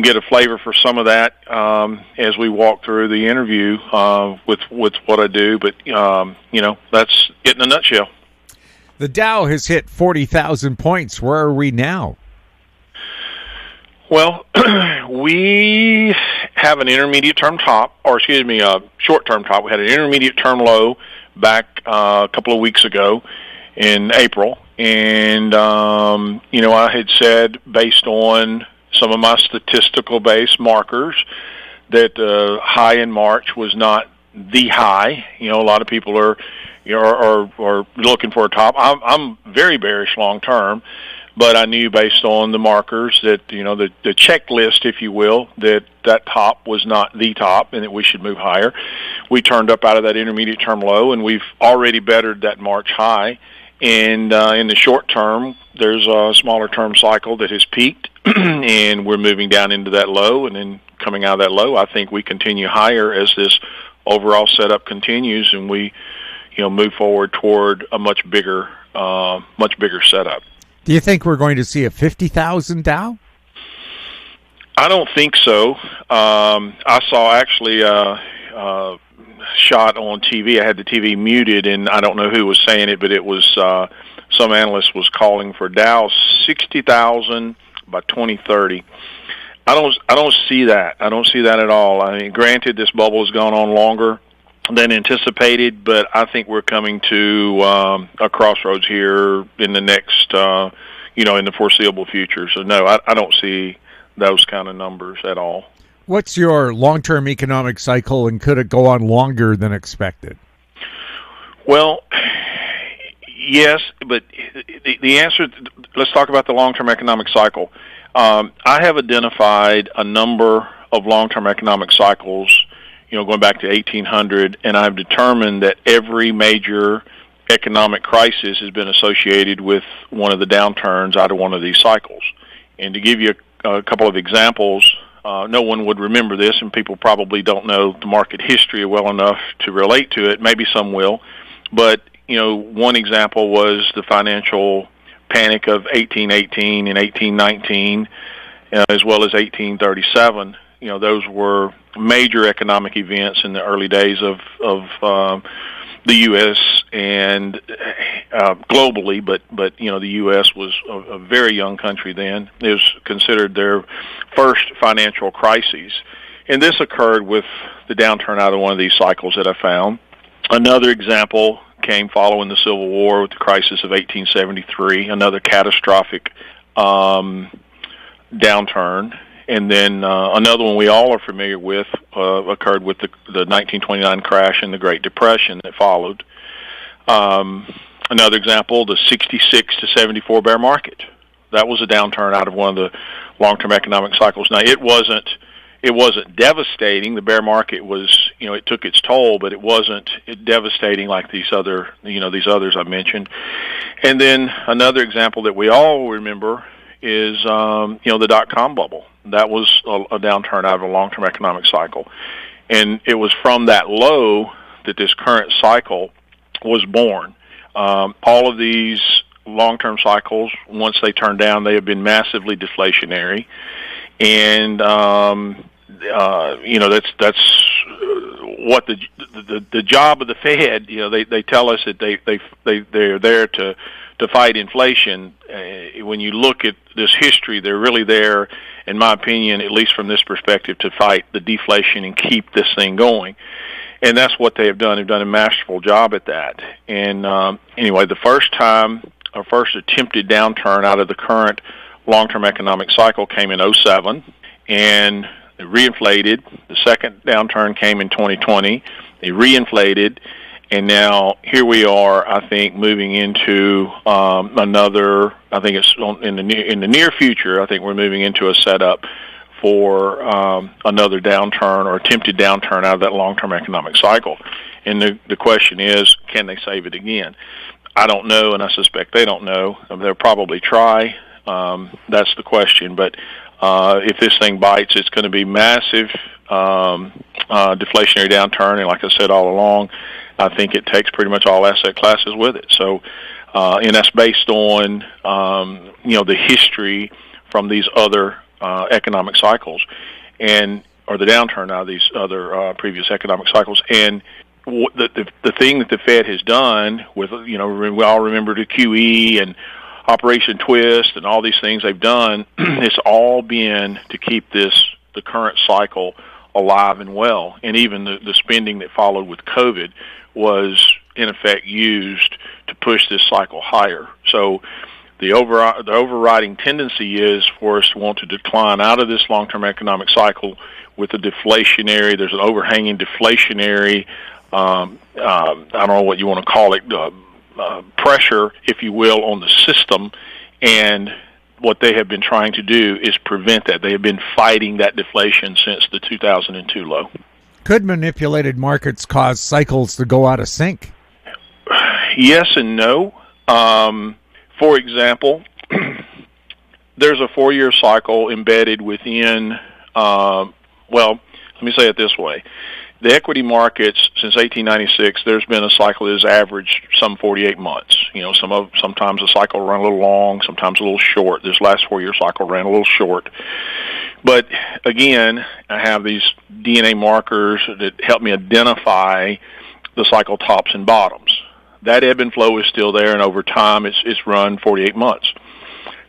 get a flavor for some of that as we walk through the interview with what I do. But, that's it in a nutshell. The Dow has hit 40,000 points. Where are we now? Well, we have an short-term top. We had an intermediate-term low back a couple of weeks ago in April. And, I had said, based on some of my statistical-based markers, that the high in March was not the high. A lot of people are looking for a top. I'm very bearish long term, but I knew based on the markers that the checklist, if you will, that top was not the top and that we should move higher. We turned up out of that intermediate term low, and we've already bettered that March high. And in the short term, there's a smaller term cycle that has peaked, and we're moving down into that low, and then coming out of that low, I think we continue higher as this overall setup continues, and we move forward toward a much bigger setup. Do you think we're going to see a 50,000 Dow? I don't think so. I saw actually shot on TV. I had the TV muted, and I don't know who was saying it, but it was some analyst was calling for Dow 60,000 by 2030. I don't see that. I don't see that at all. I mean, granted, this bubble has gone on longer than anticipated, but I think we're coming to a crossroads here in the next, in the foreseeable future. So no, I don't see those kind of numbers at all. What's your long-term economic cycle, and could it go on longer than expected? Well, yes, but the answer, let's talk about the long-term economic cycle. I have identified a number of long-term economic cycles, going back to 1800, and I've determined that every major economic crisis has been associated with one of the downturns out of one of these cycles. And to give you a couple of examples, no one would remember this, and people probably don't know the market history well enough to relate to it. Maybe some will. But, one example was the financial panic of 1818 and 1819, as well as 1837. Those were major economic events in the early days of the U.S. and globally, but the U.S. was a very young country then. It was considered their first financial crisis, and this occurred with the downturn out of one of these cycles that I found. Another example came following the Civil War with the crisis of 1873, another catastrophic downturn. And then another one we all are familiar with occurred with the 1929 crash and the Great Depression that followed. Another example, the 66 to 74 bear market. That was a downturn out of one of the long-term economic cycles. Now, it wasn't devastating. The bear market was, it took its toll, but it wasn't devastating like these others I mentioned. And then another example that we all remember is, the dot-com bubble. That was a downturn out of a long-term economic cycle. And it was from that low that this current cycle was born. All of these long-term cycles, once they turn down, they have been massively deflationary. And, that's what the job of the Fed, they tell us that they're there to fight inflation. When you look at this history, they're really there, in my opinion, at least from this perspective, to fight the deflation and keep this thing going. And that's what they have done. They've done a masterful job at that. And anyway, the first attempted downturn out of the current long-term economic cycle came in 2007, and they reinflated. The second downturn came in 2020. They reinflated. And now here we are, I think, moving into another. I think it's in the near future. I think we're moving into a setup for another downturn or attempted downturn out of that long-term economic cycle. And the question is, can they save it again? I don't know, and I suspect they don't know. They'll probably try. That's the question. But if this thing bites, it's going to be massive deflationary downturn. And like I said all along, I think it takes pretty much all asset classes with it. So, and that's based on, the history from these other economic cycles, or the downturn out of these other previous economic cycles. And the thing that the Fed has done with, we all remember the QE and Operation Twist and all these things they've done, it's all been to keep the current cycle alive and well. And even the spending that followed with COVID was, in effect, used to push this cycle higher. So the overriding tendency is for us to want to decline out of this long-term economic cycle with a deflationary, there's an overhanging deflationary, I don't know what you want to call it, pressure, if you will, on the system. And what they have been trying to do is prevent that. They have been fighting that deflation since the 2002 low. Could manipulated markets cause cycles to go out of sync? Yes and no. For example, there's a 4-year cycle embedded within, let me say it this way. The equity markets, since 1896, there's been a cycle that has averaged some 48 months. Sometimes the cycle run a little long, sometimes a little short. This last 4-year cycle ran a little short. But again, I have these DNA markers that help me identify the cycle tops and bottoms. That ebb and flow is still there, and over time it's run 48 months.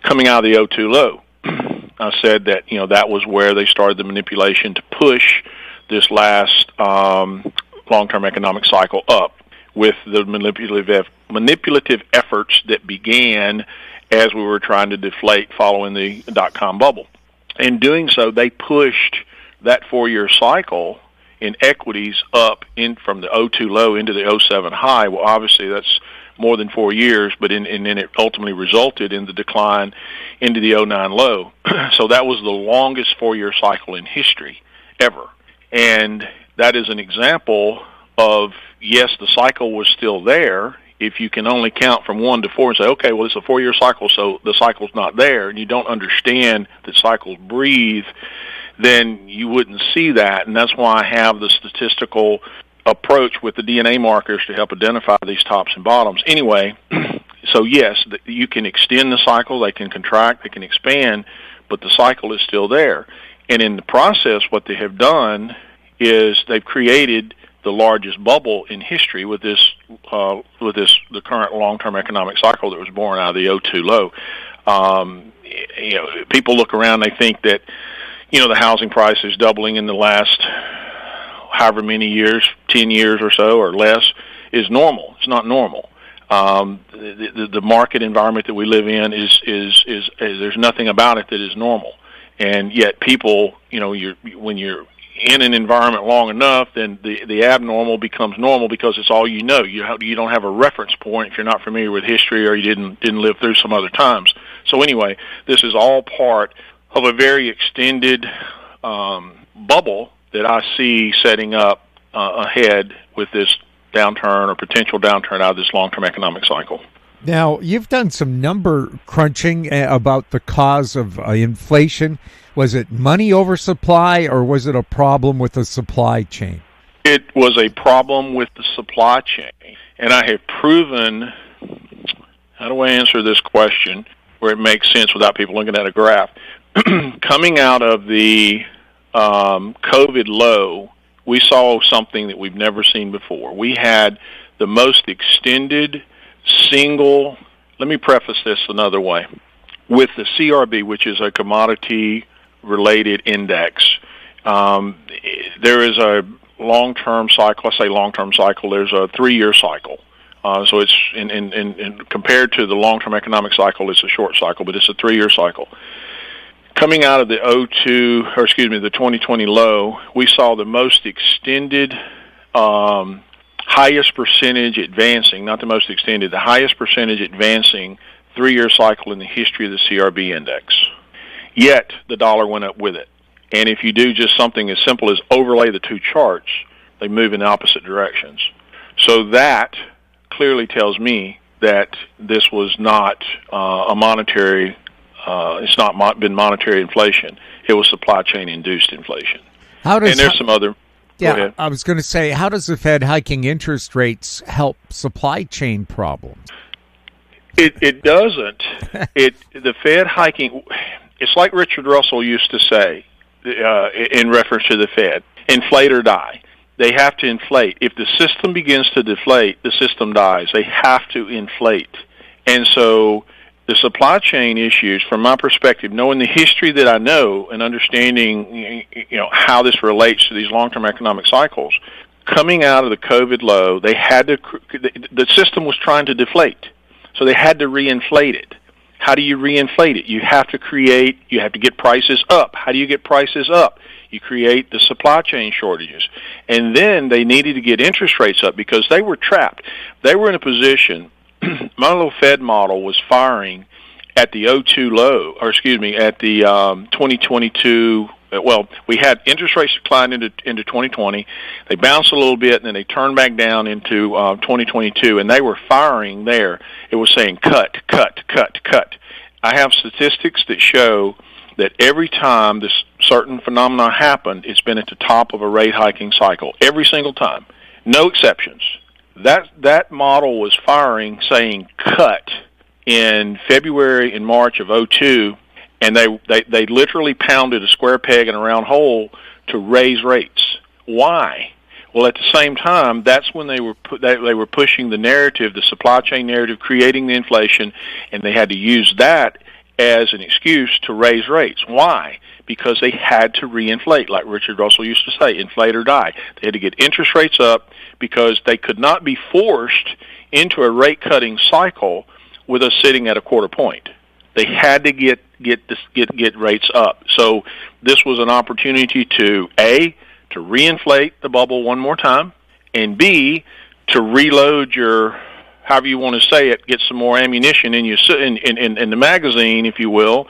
Coming out of the 02 low, I said that that was where they started the manipulation to push this last long-term economic cycle up with the manipulative efforts that began as we were trying to deflate following the dot-com bubble. In doing so, they pushed that 4-year cycle in equities up from the 02 low into the 07 high. Well, obviously that's more than 4 years, but and then it ultimately resulted in the decline into the 09 low. So that was the longest 4-year cycle in history ever. And that is an example of, yes, the cycle was still there. If you can only count from 1 to 4 and say, okay, well, it's a 4-year cycle, so the cycle's not there, and you don't understand that cycles breathe, then you wouldn't see that. And that's why I have the statistical approach with the DNA markers to help identify these tops and bottoms. Anyway, so yes, you can extend the cycle, they can contract, they can expand, but the cycle is still there. And in the process, what they have done is they've created the largest bubble in history with the current long-term economic cycle that was born out of the 02 low. People look around, they think that the housing price is doubling in the last however many years, 10 years or so or less, is normal. It's not normal. The market environment that we live in is there's nothing about it that is normal. And yet people, when you're in an environment long enough, then the abnormal becomes normal because it's all you know. You don't have a reference point if you're not familiar with history or you didn't live through some other times. So anyway, this is all part of a very extended bubble that I see setting up ahead with this downturn or potential downturn out of this long-term economic cycle. Now, you've done some number crunching about the cause of inflation. Was it money oversupply or was it a problem with the supply chain? It was a problem with the supply chain. And I have proven, how do I answer this question where it makes sense without people looking at a graph? Coming out of the COVID low, we saw something that we've never seen before. We had the most extended single, let me preface this another way, with the CRB, which is a commodity-related index. There is a long-term cycle. I say long-term cycle. There's a 3-year cycle. So it's in compared to the long-term economic cycle, it's a short cycle, but it's a 3-year cycle. Coming out of the 2020 low, we saw the most extended, highest percentage advancing, not the most extended, the highest percentage advancing 3-year cycle in the history of the CRB index. Yet, the dollar went up with it. And if you do just something as simple as overlay the two charts, they move in the opposite directions. So that clearly tells me that this was not a monetary it's not been monetary inflation. It was supply chain induced inflation. And there's some other. Yeah, go ahead. I was going to say, how does the Fed hiking interest rates help supply chain problems? It doesn't. The Fed hiking. It's like Richard Russell used to say in reference to the Fed: inflate or die. They have to inflate. If the system begins to deflate, the system dies. They have to inflate, and so. The supply chain issues, from my perspective, knowing the history that I know and understanding, how this relates to these long-term economic cycles, coming out of the COVID low, they had to. The system was trying to deflate, so they had to reinflate it. How do you reinflate it? You have to get prices up. How do you get prices up? You create the supply chain shortages, and then they needed to get interest rates up because they were trapped. They were in a position. My little Fed model was firing at the 02 low, at the 2022. Well, we had interest rates decline into 2020. They bounced a little bit, and then they turned back down into 2022, and they were firing there. It was saying cut, cut, cut, cut. I have statistics that show that every time this certain phenomenon happened, it's been at the top of a rate hiking cycle, every single time. No exceptions. That model was firing, saying cut in February and March of '02, and they literally pounded a square peg in a round hole to raise rates. Why? Well, at the same time, that's when they were pushing the narrative, the supply chain narrative, creating the inflation, and they had to use that as an excuse to raise rates. Why? Because they had to reinflate, like Richard Russell used to say, inflate or die. They had to get interest rates up because they could not be forced into a rate-cutting cycle with us sitting at a quarter point. They had to get rates up. So this was an opportunity to A, to reinflate the bubble one more time, and B, to reload your, however you want to say it, get some more ammunition in the magazine, if you will,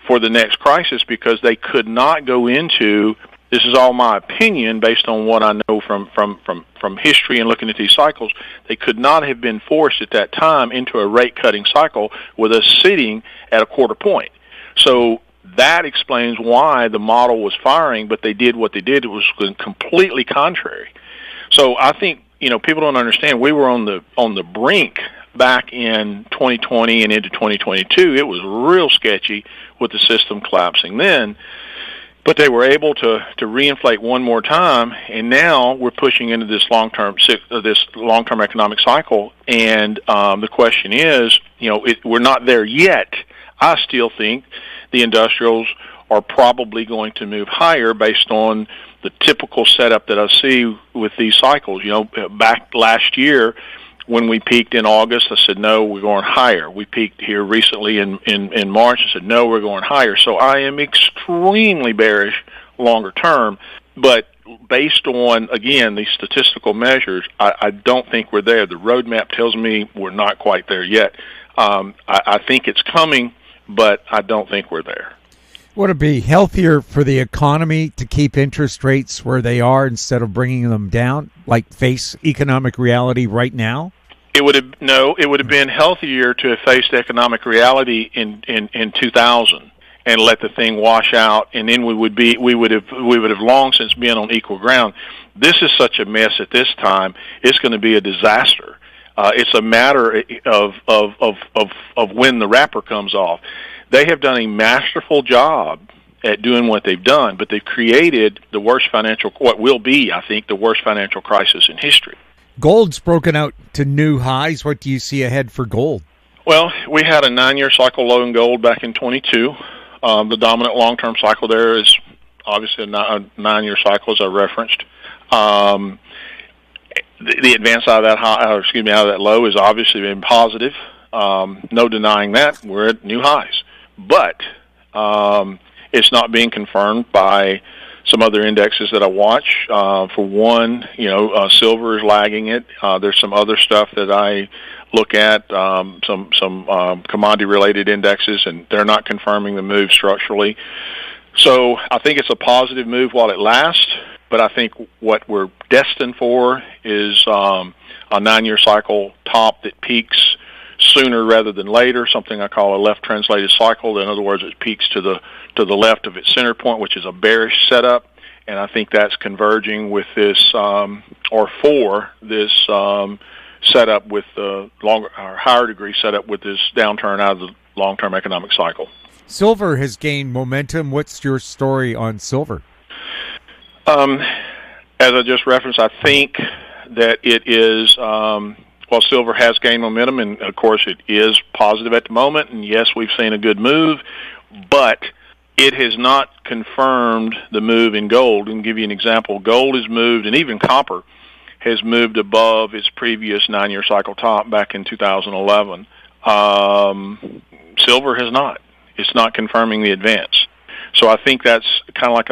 for the next crisis, because they could not go into, this is all my opinion based on what I know from history and looking at these cycles, they could not have been forced at that time into a rate-cutting cycle with us sitting at a quarter point. So that explains why the model was firing, but they did what they did. It was completely contrary. So I think, people don't understand. We were on the brink back in 2020 and into 2022. It was real sketchy with the system collapsing then, but they were able to reinflate one more time, and now we're pushing into this long-term economic cycle. And the question is, we're not there yet. I still think the industrials are probably going to move higher based on the typical setup that I see with these cycles. Back last year when we peaked in August, I said, no, we're going higher. We peaked here recently in March. I said, no, we're going higher. So I am extremely bearish longer term, but based on, again, these statistical measures, I don't think we're there. The roadmap tells me we're not quite there yet. I think it's coming, but I don't think we're there. Would it be healthier for the economy to keep interest rates where they are instead of bringing them down, like face economic reality right now? It would have been healthier to have faced economic reality in 2000 and let the thing wash out, and then we would have long since been on equal ground. This is such a mess at this time. It's going to be a disaster. It's a matter of when the wrapper comes off. They have done a masterful job at doing what they've done, but they've created what will be, I think, the worst financial crisis in history. Gold's broken out to new highs. What do you see ahead for gold? Well, we had a 9-year cycle low in gold back in 22. The dominant long-term cycle there is obviously a 9-year cycle, as I referenced. The advance out of that low has obviously been positive. No denying that. We're at new highs. But it's not being confirmed by some other indexes that I watch. For one, silver is lagging it. There's some other stuff that I look at, some commodity-related indexes, and they're not confirming the move structurally. So I think it's a positive move while it lasts, but I think what we're destined for is a 9-year cycle top that peaks sooner rather than later, something I call a left-translated cycle. In other words, it peaks to the left of its center point, which is a bearish setup, and I think that's converging with this, setup with the longer or higher degree setup with this downturn out of the long-term economic cycle. Silver has gained momentum. What's your story on silver? As I just referenced, I think that it is, while silver has gained momentum, and of course it is positive at the moment, and yes, we've seen a good move, but it has not confirmed the move in gold. And give you an example, gold has moved, and even copper has moved above its previous 9-year cycle top back in 2011. Silver has not. It's not confirming the advance. So I think that's kind of like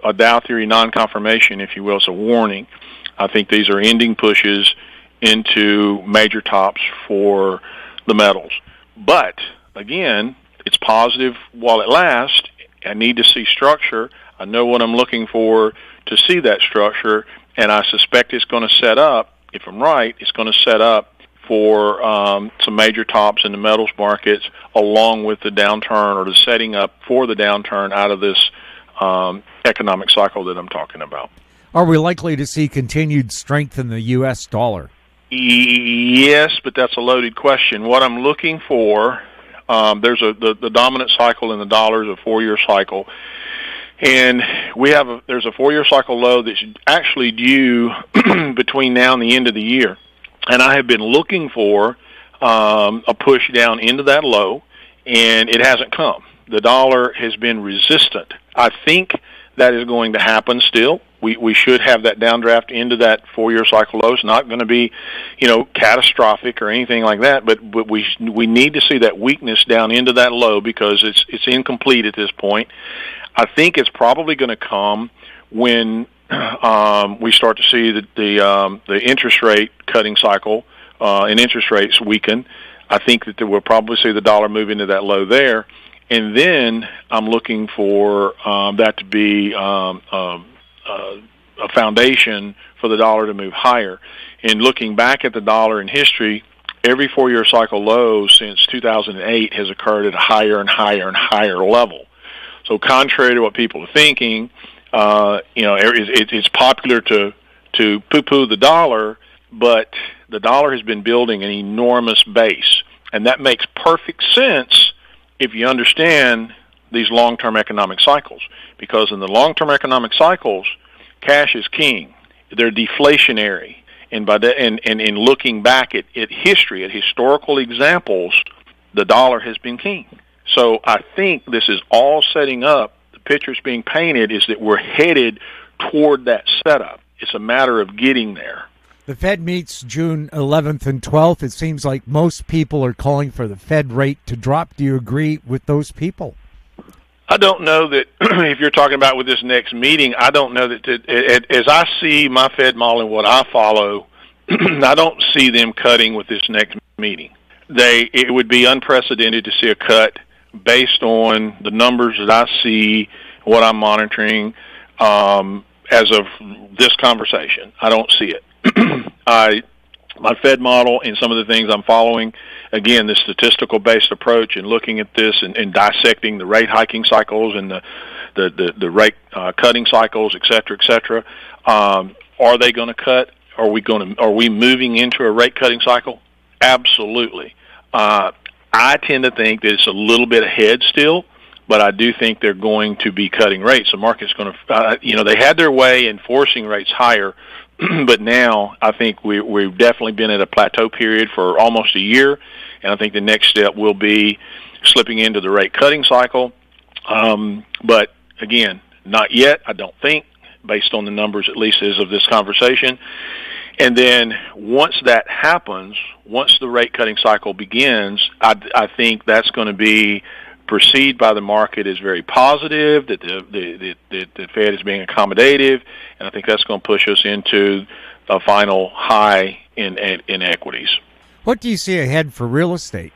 a Dow theory non-confirmation, if you will. It's a warning. I think these are ending pushes into major tops for the metals. But, again, it's positive while it lasts. I need to see structure. I know what I'm looking for to see that structure, and I suspect it's going to set up, if I'm right, it's going to set up for some major tops in the metals markets along with the downturn or the setting up for the downturn out of this economic cycle that I'm talking about. Are we likely to see continued strength in the U.S. dollar? Yes, but that's a loaded question. What I'm looking for, there's the dominant cycle in the dollar is a 4-year cycle, and there's a 4-year cycle low that's actually due between now and the end of the year, and I have been looking for a push down into that low, and it hasn't come. The dollar has been resistant. I think that is going to happen still. We should have that downdraft into that 4-year cycle low. It's not going to be, catastrophic or anything like that, but we need to see that weakness down into that low because it's incomplete at this point. I think it's probably going to come when we start to see the interest rate cutting cycle and interest rates weaken. I think that we'll probably see the dollar move into that low there, and then I'm looking for that to be a foundation for the dollar to move higher. And looking back at the dollar in history, every 4-year cycle low since 2008 has occurred at a higher and higher and higher level. So contrary to what people are thinking, it's popular to poo-poo the dollar, but the dollar has been building an enormous base. And that makes perfect sense if you understand these long-term economic cycles. Because in the long-term economic cycles, cash is king. They're deflationary. And in looking back at history, at historical examples, the dollar has been king. So I think this is all setting up. The picture's being painted is that we're headed toward that setup. It's a matter of getting there. The Fed meets June 11th and 12th. It seems like most people are calling for the Fed rate to drop. Do you agree with those people? I don't know that if you're talking about with this next meeting, I don't know that as I see my Fed model and what I follow, I don't see them cutting with this next meeting. It would be unprecedented to see a cut based on the numbers that I see, what I'm monitoring as of this conversation. I don't see it. My Fed model and some of the things I'm following, again, the statistical-based approach and looking at this and dissecting the rate hiking cycles and the rate cutting cycles, et cetera, are they going to cut? Are we moving into a rate cutting cycle? Absolutely. I tend to think that it's a little bit ahead still, but I do think they're going to be cutting rates. The market's going to, they had their way in forcing rates higher, but now I think we've definitely been at a plateau period for almost a year, and I think the next step will be slipping into the rate cutting cycle. But again, not yet, I don't think, based on the numbers at least as of this conversation. And then once that happens, once the rate cutting cycle begins, I think that's going to be perceived by the market as very positive, that the Fed is being accommodative, and I think that's going to push us into a final high in equities. What do you see ahead for real estate?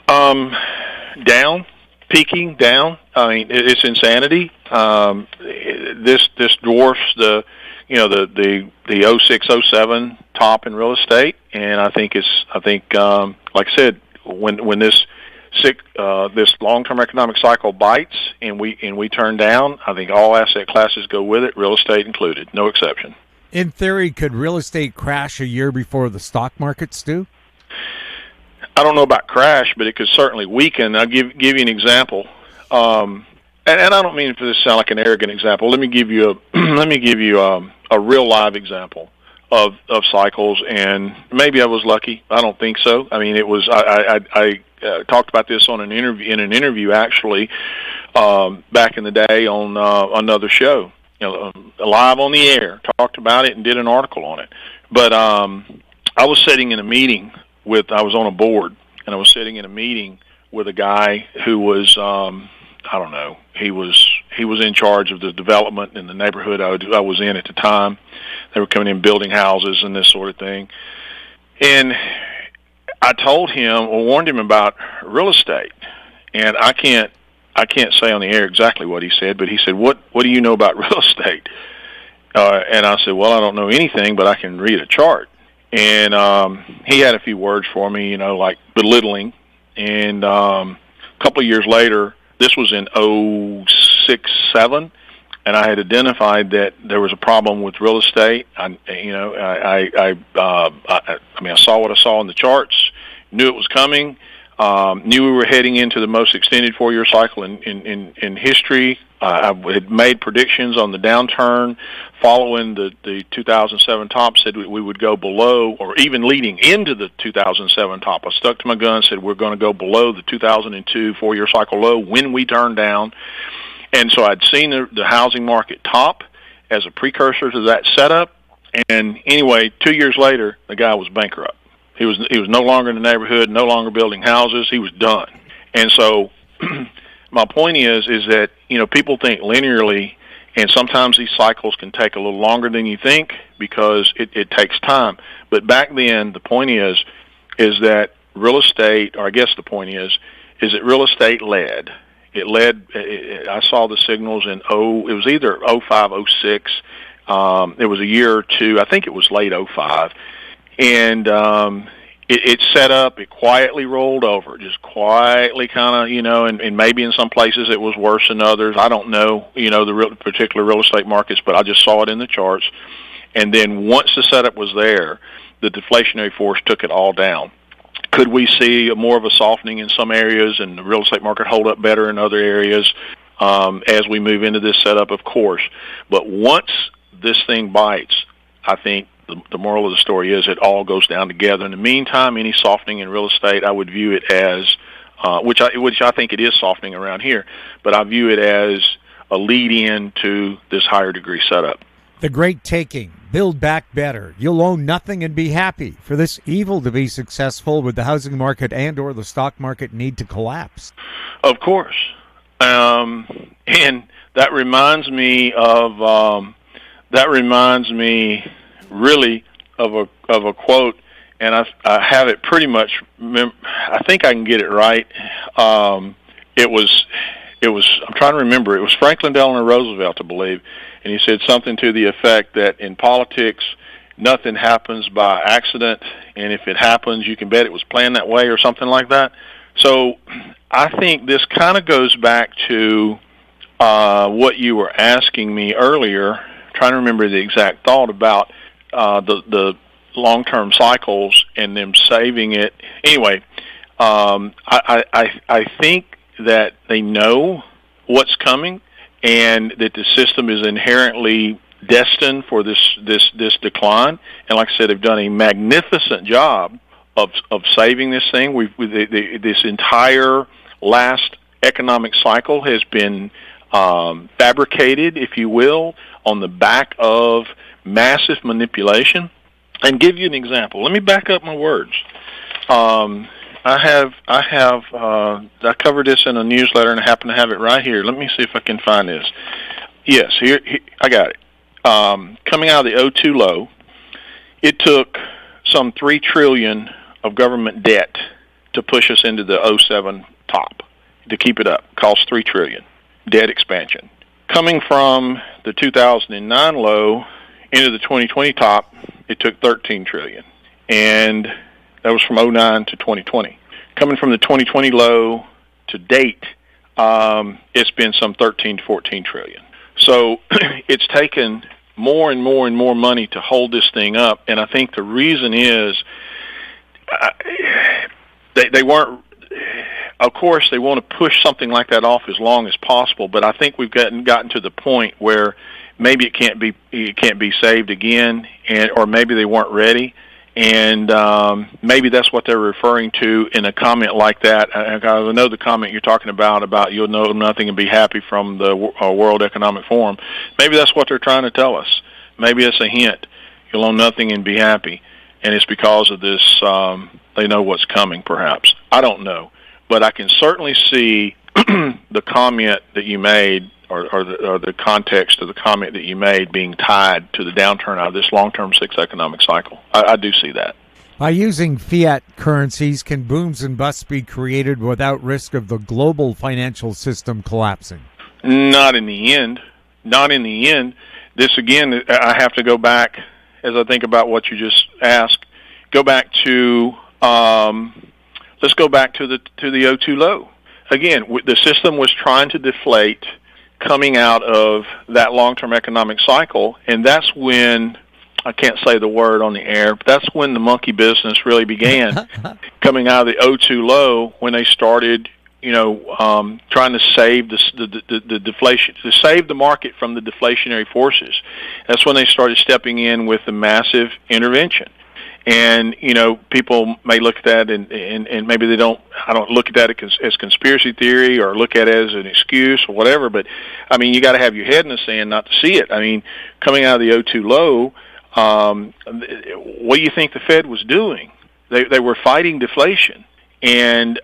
Down, peaking down. I mean, it's insanity. This dwarfs the 06-07 top in real estate, and I think like I said, when this long-term economic cycle bites and we turn down, I think all asset classes go with it, real estate included, no exception. In theory, could real estate crash a year before the stock markets do? I don't know about crash, but it could certainly weaken. I'll give you an example, and I don't mean for this to sound like an arrogant example. Let me give you a real live example of cycles, and maybe I was lucky. I don't think so. I mean, it was I talked about this in an interview actually back in the day on another show, live on the air. Talked about it and did an article on it. But I was sitting in a meeting I was on a board, and I was sitting in a meeting with a guy who was I don't know. He was in charge of the development in the neighborhood I was in at the time. They were coming in building houses and this sort of thing. And I warned him about real estate. And I can't say on the air exactly what he said, but he said, "What do you know about real estate?" And I said, "Well, I don't know anything, but I can read a chart." And he had a few words for me, like belittling. And a couple of years later, this was in 06-07, and I had identified that there was a problem with real estate. I saw what I saw in the charts, knew it was coming, knew we were heading into the most extended 4-year cycle in history. I had made predictions on the downturn following the 2007 top, said we would go below, or even leading into the 2007 top. I stuck to my gun, said we're going to go below the 2002 4-year cycle low when we turn down. And so I'd seen the housing market top as a precursor to that setup. And anyway, 2 years later, the guy was bankrupt. He was no longer in the neighborhood, no longer building houses. He was done. And so my point is that, people think linearly, and sometimes these cycles can take a little longer than you think because it takes time. But back then, the point is that real estate, or I guess the point is that real estate led. It led. I saw the signals in it was either 05, 06. It was a year or two. I think it was late 05, and it set up. It quietly rolled over, just quietly, kind of, and maybe in some places it was worse than others. I don't know, the particular real estate markets, but I just saw it in the charts. And then once the setup was there, the deflationary force took it all down. Could we see more of a softening in some areas and the real estate market hold up better in other areas as we move into this setup? Of course. But once this thing bites, I think the moral of the story is it all goes down together. In the meantime, any softening in real estate, I would view it as, which I think it is softening around here, but I view it as a lead-in to this higher degree setup. The great taking. Build back better. You'll own nothing and be happy. For this evil to be successful, would the housing market and or the stock market need to collapse? Of course. And that reminds me really of a quote, and I have it pretty much. I think I can get it right. It was. I'm trying to remember. It was Franklin Delano Roosevelt, I believe, and he said something to the effect that in politics, nothing happens by accident, and if it happens, you can bet it was planned that way, or something like that. So I think this kind of goes back to what you were asking me earlier. I'm trying to remember the exact thought about the long-term cycles and them saving it. Anyway, I think that they know what's coming and that the system is inherently destined for this decline. And like I said, they've done a magnificent job of saving this thing. This entire last economic cycle has been fabricated, if you will, on the back of massive manipulation. And give you an example. Let me back up my words. I covered this in a newsletter, and I happen to have it right here. Let me see if I can find this. Yes, here I got it. Coming out of the 02 low, it took some $3 trillion of government debt to push us into the 07 top, to keep it up. Cost $3 trillion. Debt expansion. Coming from the 2009 low into the 2020 top, it took $13 trillion. And that was from 09 to 2020. Coming from the 2020 low to date, it's been some 13 to 14 trillion. So it's taken more and more and more money to hold this thing up. And I think the reason is they weren't, of course, they want to push something like that off as long as possible. But I think we've gotten to the point where maybe it can't be saved again, or maybe they weren't ready. And maybe that's what they're referring to in a comment like that. I know the comment you're talking about you'll know nothing and be happy from the World Economic Forum. Maybe that's what they're trying to tell us. Maybe it's a hint. You'll own nothing and be happy. And it's because of this, they know what's coming, perhaps. I don't know. But I can certainly see the comment that you made, or the context of the comment that you made being tied to the downturn out of this long-term sixth economic cycle. I do see that. By using fiat currencies, can booms and busts be created without risk of the global financial system collapsing? Not in the end. Not in the end. This, again, I have to go back, as I think about what you just asked, let's go back to the 02 low. Again, the system was trying to deflate coming out of that long-term economic cycle, and that's when, I can't say the word on the air, but that's when the monkey business really began, coming out of the '02 low, when they started, trying to save the deflation, to save the market from the deflationary forces. That's when they started stepping in with the massive intervention. And, people may look at that and maybe they don't, I don't look at that as conspiracy theory or look at it as an excuse or whatever, but, you got to have your head in the sand not to see it. Coming out of the '02 low, what do you think the Fed was doing? They were fighting deflation. And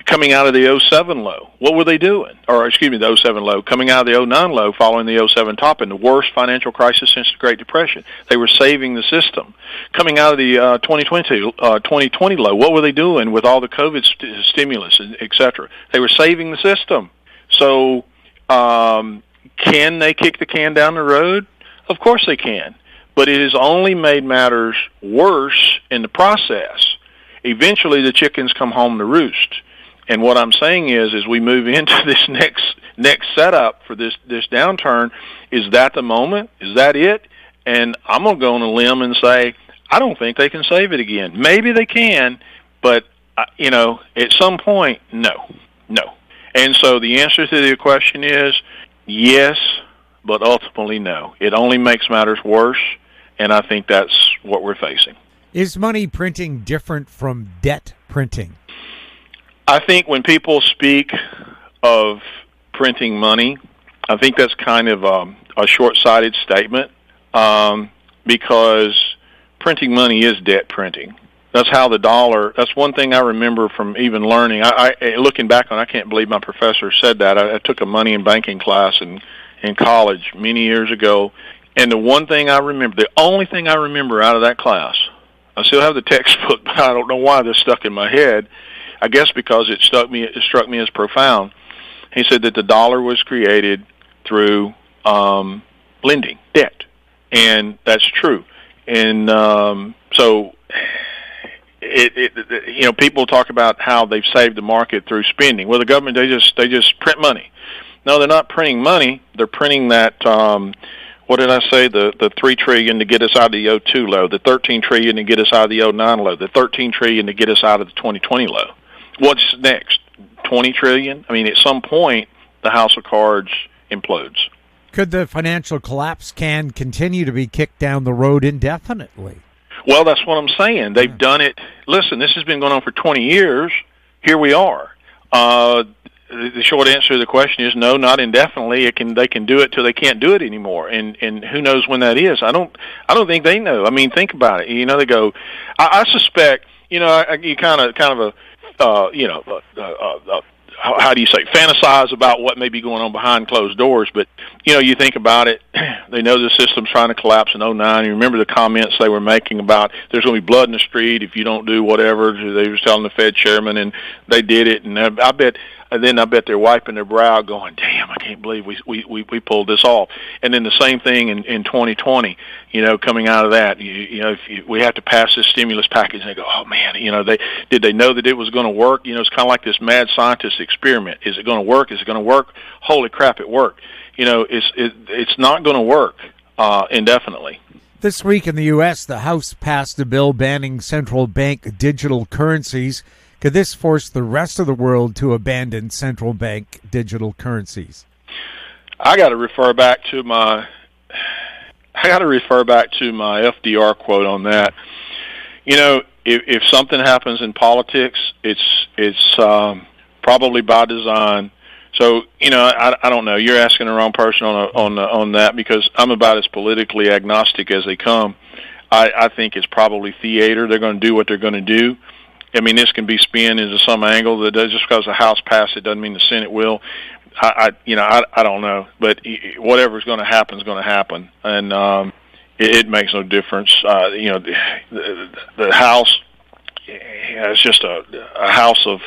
coming out of the '07 low, what were they doing? The '07 low, coming out of the '09 low following the '07 top, and the worst financial crisis since the Great Depression. They were saving the system. Coming out of the 2020 low, what were they doing with all the COVID stimulus, et cetera? They were saving the system. So can they kick the can down the road? Of course they can. But it has only made matters worse in the process. Eventually the chickens come home to roost. And what I'm saying is, as we move into this next setup for this downturn, is that the moment? Is that it? And I'm going to go on a limb and say, I don't think they can save it again. Maybe they can, but, at some point, no. And so the answer to the question is yes, but ultimately no. It only makes matters worse, and I think that's what we're facing. Is money printing different from debt printing? I think when people speak of printing money, I think that's kind of a short-sighted statement, because printing money is debt printing. That's how the dollar, that's one thing I remember from even learning. Looking back on, I can't believe my professor said that. I took a money and banking class in college many years ago, and the one thing I remember, the only thing I remember out of that class, I still have the textbook, but I don't know why this stuck in my head. I guess because it struck me as profound. He said that the dollar was created through lending, debt, and that's true. And so, people talk about how they've saved the market through spending. Well, the government they just print money. No, they're not printing money. They're printing that. What did I say? The $3 trillion to get us out of the '02 low, the $13 trillion to get us out of the '09 low, the $13 trillion to get us out of the 2020 low. What's next? 20 trillion? At some point, the house of cards implodes. Could the financial collapse can continue to be kicked down the road indefinitely? Well, that's what I'm saying. They've done it. Listen, this has been going on for 20 years. Here we are. The short answer to the question is no, not indefinitely. They can do it till they can't do it anymore, and who knows when that is? I don't think they know. Think about it. They go. I suspect. You kind of how do you say, fantasize about what may be going on behind closed doors, but you think about it. They know the system's trying to collapse in '09. You remember the comments they were making about there's going to be blood in the street if you don't do whatever they was telling the Fed chairman, and they did it. And I bet they're wiping their brow, going, "Damn, I can't believe we pulled this off." And then the same thing in 2020. Coming out of that, we have to pass this stimulus package, and they go, "Oh man, did they know that it was going to work?" It's kind of like this mad scientist experiment. Is it going to work? Is it going to work? Holy crap, it worked. It's not going to work indefinitely. This week in the U.S., the House passed a bill banning central bank digital currencies. Could this force the rest of the world to abandon central bank digital currencies? I got to refer back to my FDR quote on that. If something happens in politics, it's probably by design. So I don't know. You're asking the wrong person on that, because I'm about as politically agnostic as they come. I think it's probably theater. They're going to do what they're going to do. This can be spun into some angle that just because the House passed it doesn't mean the Senate will. I don't know, but whatever's going to happen is going to happen, and it makes no difference. The House, it's just a house of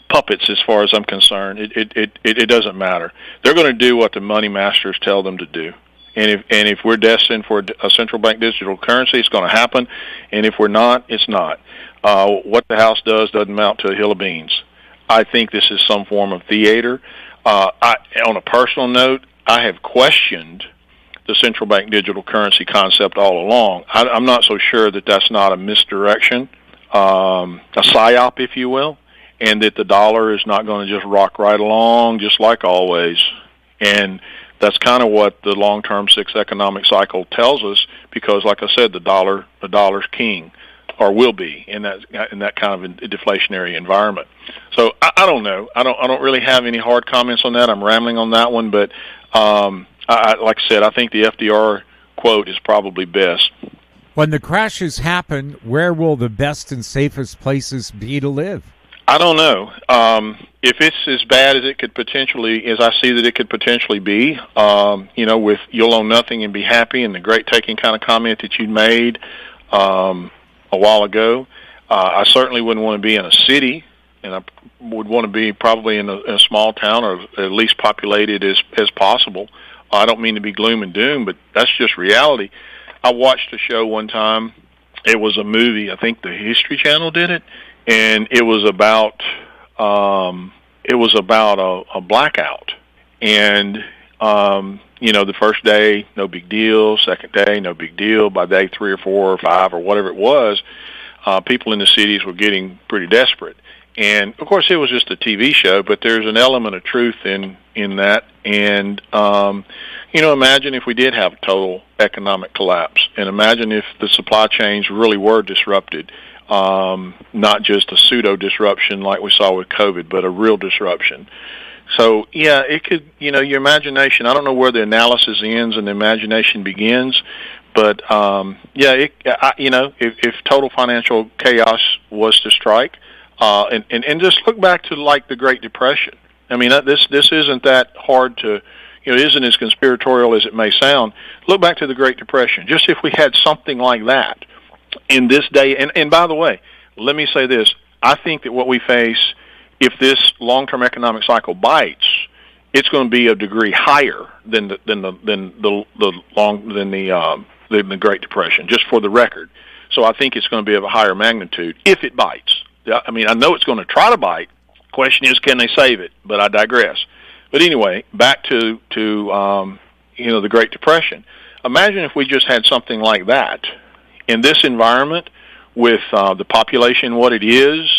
puppets as far as I'm concerned. It doesn't matter. They're going to do what the money masters tell them to do. And if we're destined for a central bank digital currency, it's going to happen. And if we're not, it's not. What the House does doesn't amount to a hill of beans. I think this is some form of theater. On a personal note, I have questioned the central bank digital currency concept all along. I'm not so sure that that's not a misdirection, a psyop, if you will, and that the dollar is not going to just rock right along just like always. And that's kind of what the long-term 6 economic cycle tells us, because, like I said, the dollar's king, or will be, in that kind of a deflationary environment. So I don't know. I don't really have any hard comments on that. I'm rambling on that one, but like I said, I think the FDR quote is probably best. When the crashes happen, where will the best and safest places be to live? I don't know. If it's as bad as it could potentially, as I see that it could potentially be, with you'll own nothing and be happy, and the great taking kind of comment that you made a while ago, I certainly wouldn't want to be in a city, and I would want to be probably in a small town, or at least populated as possible. I don't mean to be gloom and doom, but that's just reality. I watched a show one time. It was a movie. I think the History Channel did it, and it was about a blackout. And the first day, no big deal. Second day, no big deal. By day 3 or 4 or 5 or whatever it was, people in the cities were getting pretty desperate. And of course, it was just a TV show, but there's an element of truth in that. And imagine if we did have a total economic collapse, and imagine if the supply chains really were disrupted, not just a pseudo disruption like we saw with COVID, but a real disruption. So yeah, it could. Your imagination. I don't know where the analysis ends and the imagination begins, but if total financial chaos was to strike. And just look back to like the Great Depression. I mean, this isn't that hard to, it isn't as conspiratorial as it may sound. Look back to the Great Depression. Just if we had something like that in this day, and by the way, let me say this: I think that what we face, if this long-term economic cycle bites, it's going to be a degree higher than the Great Depression. Just for the record, so I think it's going to be of a higher magnitude if it bites. I mean, I know it's going to try to bite. Question is, can they save it? But I digress. But anyway, back to the Great Depression. Imagine if we just had something like that in this environment, with the population what it is,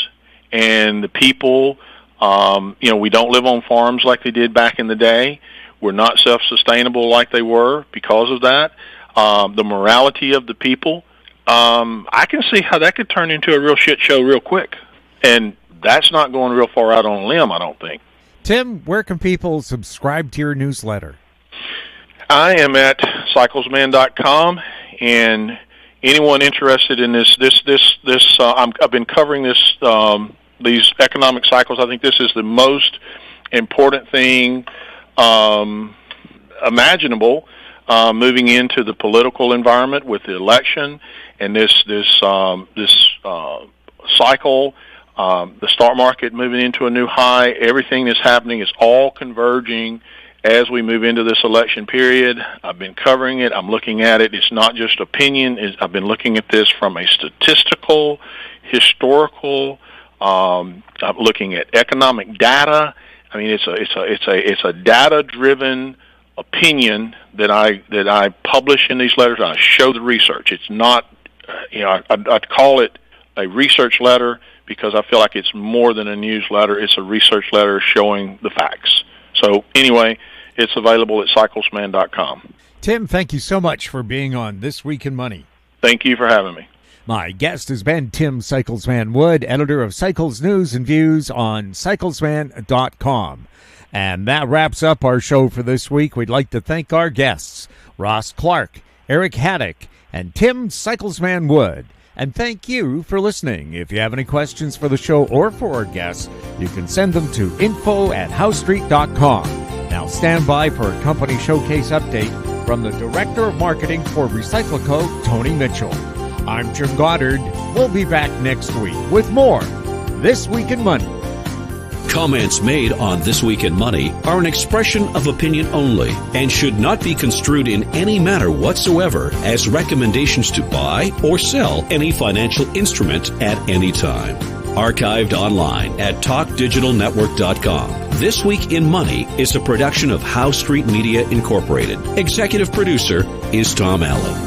and the people. We don't live on farms like they did back in the day. We're not self-sustainable like they were because of that. The morality of the people. I can see how that could turn into a real shit show real quick. And that's not going real far out on a limb, I don't think. Tim, where can people subscribe to your newsletter? I am at cyclesman.com, and anyone interested in this, I've been covering these economic cycles. I think this is the most important thing imaginable, moving into the political environment with the election and this cycle, the stock market moving into a new high. Everything that's happening is all converging as we move into this election period. I've been covering it. I'm looking at it. It's not just opinion. I've been looking at this from a statistical, historical. I'm looking at economic data. I mean, it's a data-driven opinion that I publish in these letters. I show the research. It's not, I'd call it a research letter because I feel like it's more than a newsletter. It's a research letter showing the facts. So anyway, it's available at cyclesman.com. Tim, thank you so much for being on This Week in Money. Thank you for having me. My guest has been Tim Cyclesman Wood, editor of Cycles News and Views on cyclesman.com. And that wraps up our show for this week. We'd like to thank our guests, Ross Clark, Eric Hadik, and Tim Cyclesman Wood. And thank you for listening. If you have any questions for the show or for our guests, you can send them to info@howstreet.com. Now stand by for a company showcase update from the Director of Marketing for RecycLiCo, Tony Mitchell. I'm Jim Goddard. We'll be back next week with more This Week in Money. Comments made on This Week in Money are an expression of opinion only and should not be construed in any manner whatsoever as recommendations to buy or sell any financial instrument at any time. Archived online at talkdigitalnetwork.com. This Week in Money is a production of Howe Street Media Incorporated. Executive producer is Tom Allen.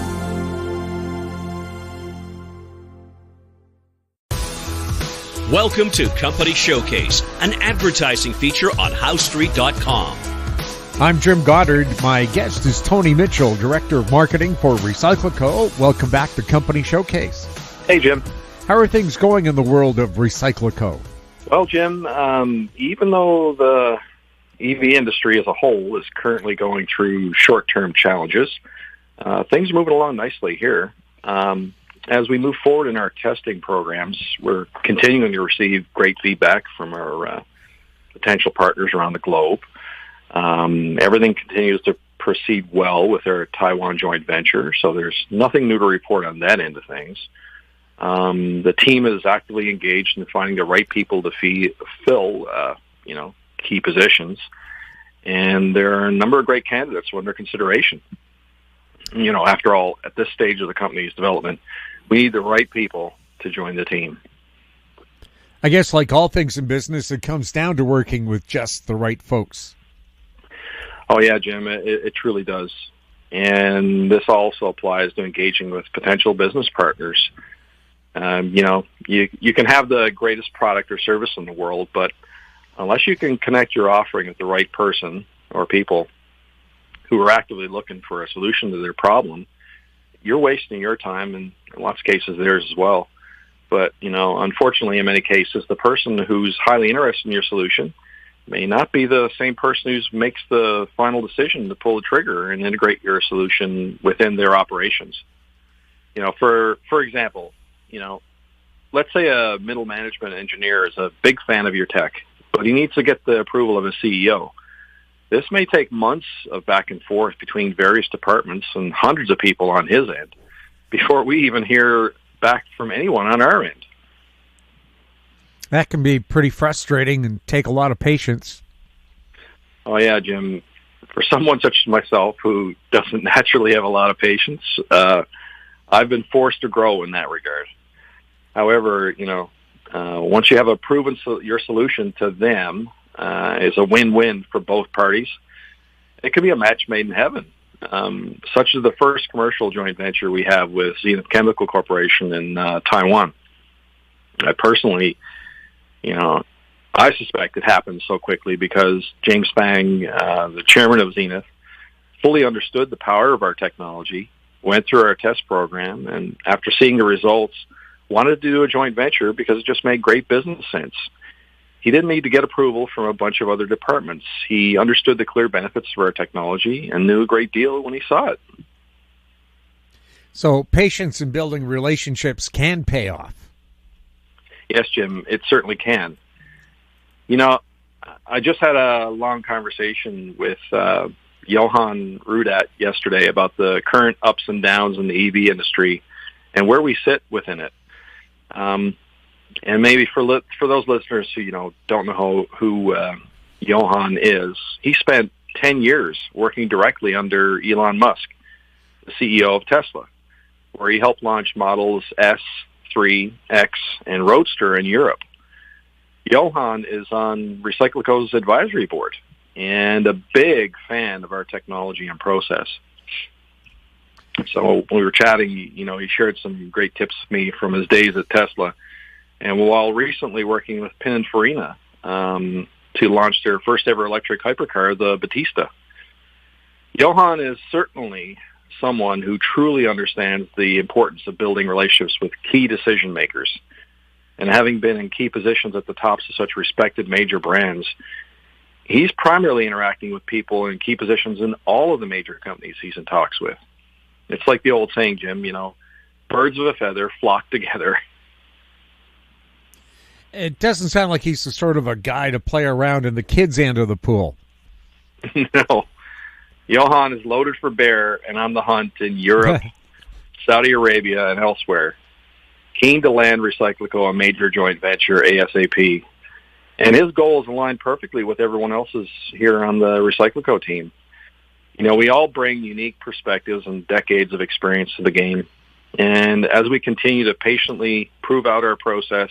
Welcome to Company Showcase, an advertising feature on HoweStreet.com. I'm Jim Goddard. My guest is Tony Mitchell, Director of Marketing for RecycLiCo. Welcome back to Company Showcase. Hey, Jim. How are things going in the world of RecycLiCo? Well, Jim, even though the EV industry as a whole is currently going through short-term challenges, things are moving along nicely here. As we move forward in our testing programs, we're continuing to receive great feedback from our potential partners around the globe. Everything continues to proceed well with our Taiwan joint venture, so there's nothing new to report on that end of things. The team is actively engaged in finding the right people to fill key positions, and there are a number of great candidates under consideration. After all, at this stage of the company's development, we need the right people to join the team. I guess like all things in business, it comes down to working with just the right folks. Oh, yeah, Jim, it truly does. And this also applies to engaging with potential business partners. You can have the greatest product or service in the world, but unless you can connect your offering with the right person or people who are actively looking for a solution to their problem, you're wasting your time and in lots of cases theirs as well. But, unfortunately, in many cases, the person who's highly interested in your solution may not be the same person who makes the final decision to pull the trigger and integrate your solution within their operations. For example, let's say a middle management engineer is a big fan of your tech, but he needs to get the approval of a CEO. This may take months of back and forth between various departments and hundreds of people on his end before we even hear back from anyone on our end. That can be pretty frustrating and take a lot of patience. Oh, yeah, Jim. For someone such as myself who doesn't naturally have a lot of patience, I've been forced to grow in that regard. However, once you have a proven your solution to them is a win-win for both parties, it could be a match made in heaven. Such as the first commercial joint venture we have with Zenith Chemical Corporation in Taiwan. I personally, I suspect it happened so quickly because James Fang, the chairman of Zenith, fully understood the power of our technology, went through our test program, and after seeing the results, wanted to do a joint venture because it just made great business sense. He didn't need to get approval from a bunch of other departments. He understood the clear benefits of our technology and knew a great deal when he saw it. So patience in building relationships can pay off. Yes, Jim, it certainly can. I just had a long conversation with Johan Rudat yesterday about the current ups and downs in the EV industry and where we sit within it. And maybe for those listeners who don't know who Johan is, he spent 10 years working directly under Elon Musk, the CEO of Tesla, where he helped launch models S, 3, X, and Roadster in Europe. Johan is on RecycLiCo's advisory board and a big fan of our technology and process. So when we were chatting, he shared some great tips with me from his days at Tesla. And while recently working with Pininfarina to launch their first ever electric hypercar, the Battista. Johan is certainly someone who truly understands the importance of building relationships with key decision makers. And having been in key positions at the tops of such respected major brands, he's primarily interacting with people in key positions in all of the major companies he's in talks with. It's like the old saying, Jim, birds of a feather flock together. It doesn't sound like he's the sort of a guy to play around in the kids' end of the pool. No. Johan is loaded for bear and on the hunt in Europe, Saudi Arabia, and elsewhere. Keen to land RecycLiCo a major joint venture ASAP. And his goals align perfectly with everyone else's here on the RecycLiCo team. We all bring unique perspectives and decades of experience to the game. And as we continue to patiently prove out our process,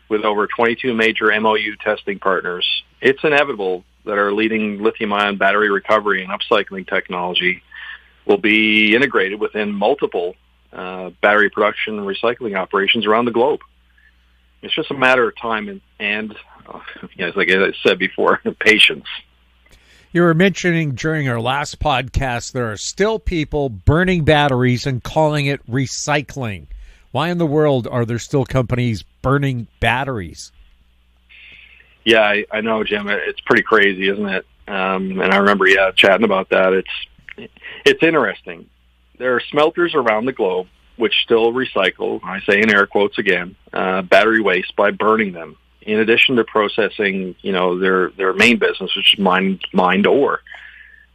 with over 22 major MOU testing partners, it's inevitable that our leading lithium-ion battery recovery and upcycling technology will be integrated within multiple battery production and recycling operations around the globe. It's just a matter of time and like I said before, patience. You were mentioning during our last podcast, there are still people burning batteries and calling it recycling. Why in the world are there still companies burning batteries? Yeah, I know, Jim. It's pretty crazy, isn't it? And I remember, chatting about that. It's interesting. There are smelters around the globe which still recycle, I say in air quotes again, battery waste by burning them, in addition to processing, their main business, which is mined ore.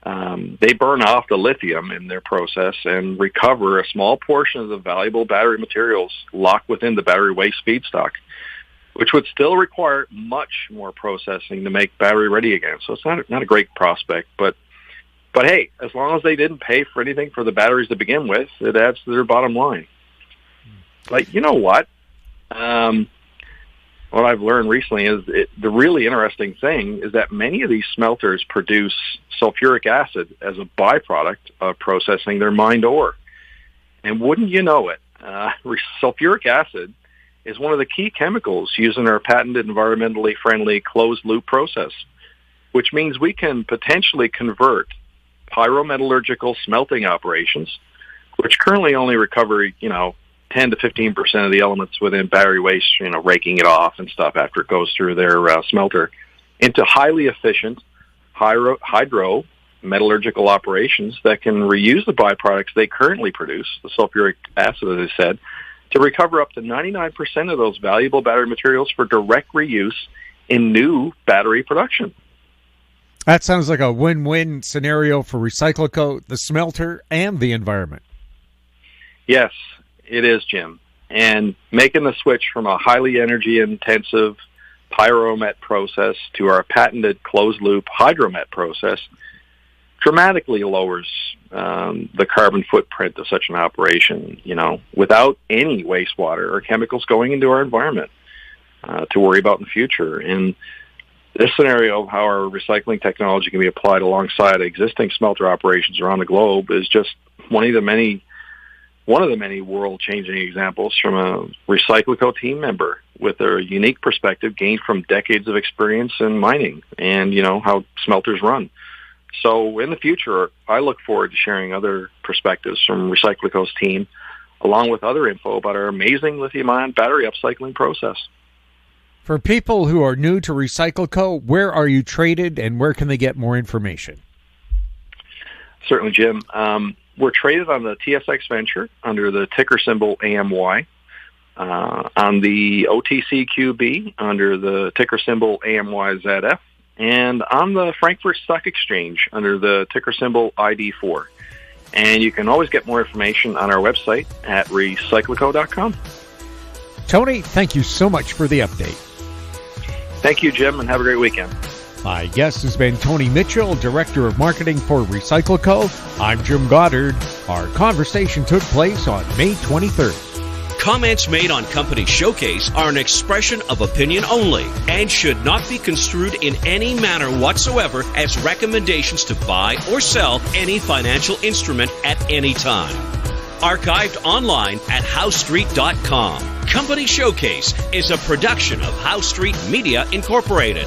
They burn off the lithium in their process and recover a small portion of the valuable battery materials locked within the battery waste feedstock, which would still require much more processing to make battery ready again. So it's not a great prospect, but hey, as long as they didn't pay for anything for the batteries to begin with, it adds to their bottom line. Like, you know what? What I've learned recently is the really interesting thing is that many of these smelters produce sulfuric acid as a byproduct of processing their mined ore. And wouldn't you know it, sulfuric acid is one of the key chemicals used in our patented environmentally friendly closed-loop process, which means we can potentially convert pyrometallurgical smelting operations, which currently only recover, 10 to 15% of the elements within battery waste, raking it off and stuff after it goes through their smelter, into highly efficient hydro metallurgical operations that can reuse the byproducts they currently produce, the sulfuric acid, as I said, to recover up to 99% of those valuable battery materials for direct reuse in new battery production. That sounds like a win-win scenario for RecycLiCo, the smelter, and the environment. Yes, it is, Jim. And making the switch from a highly energy-intensive pyromet process to our patented closed-loop hydromet process dramatically lowers the carbon footprint of such an operation, without any wastewater or chemicals going into our environment to worry about in the future. And this scenario of how our recycling technology can be applied alongside existing smelter operations around the globe is just one of the many world-changing examples from a RecycLiCo team member with a unique perspective gained from decades of experience in mining and, how smelters run. So in the future, I look forward to sharing other perspectives from RecycLiCo's team, along with other info about our amazing lithium-ion battery upcycling process. For people who are new to RecycLiCo, where are you traded and where can they get more information? Certainly, Jim. We're traded on the TSX Venture under the ticker symbol AMY, on the OTCQB under the ticker symbol AMYZF, and on the Frankfurt Stock Exchange under the ticker symbol ID4. And you can always get more information on our website at RecycLiCo.com. Tony, thank you so much for the update. Thank you, Jim, and have a great weekend. My guest has been Tony Mitchell, Director of Marketing for RecycLiCo. I'm Jim Goddard. Our conversation took place on May 23rd. Comments made on Company Showcase are an expression of opinion only and should not be construed in any manner whatsoever as recommendations to buy or sell any financial instrument at any time. Archived online at HowStreet.com. Company Showcase is a production of How Street Media Incorporated.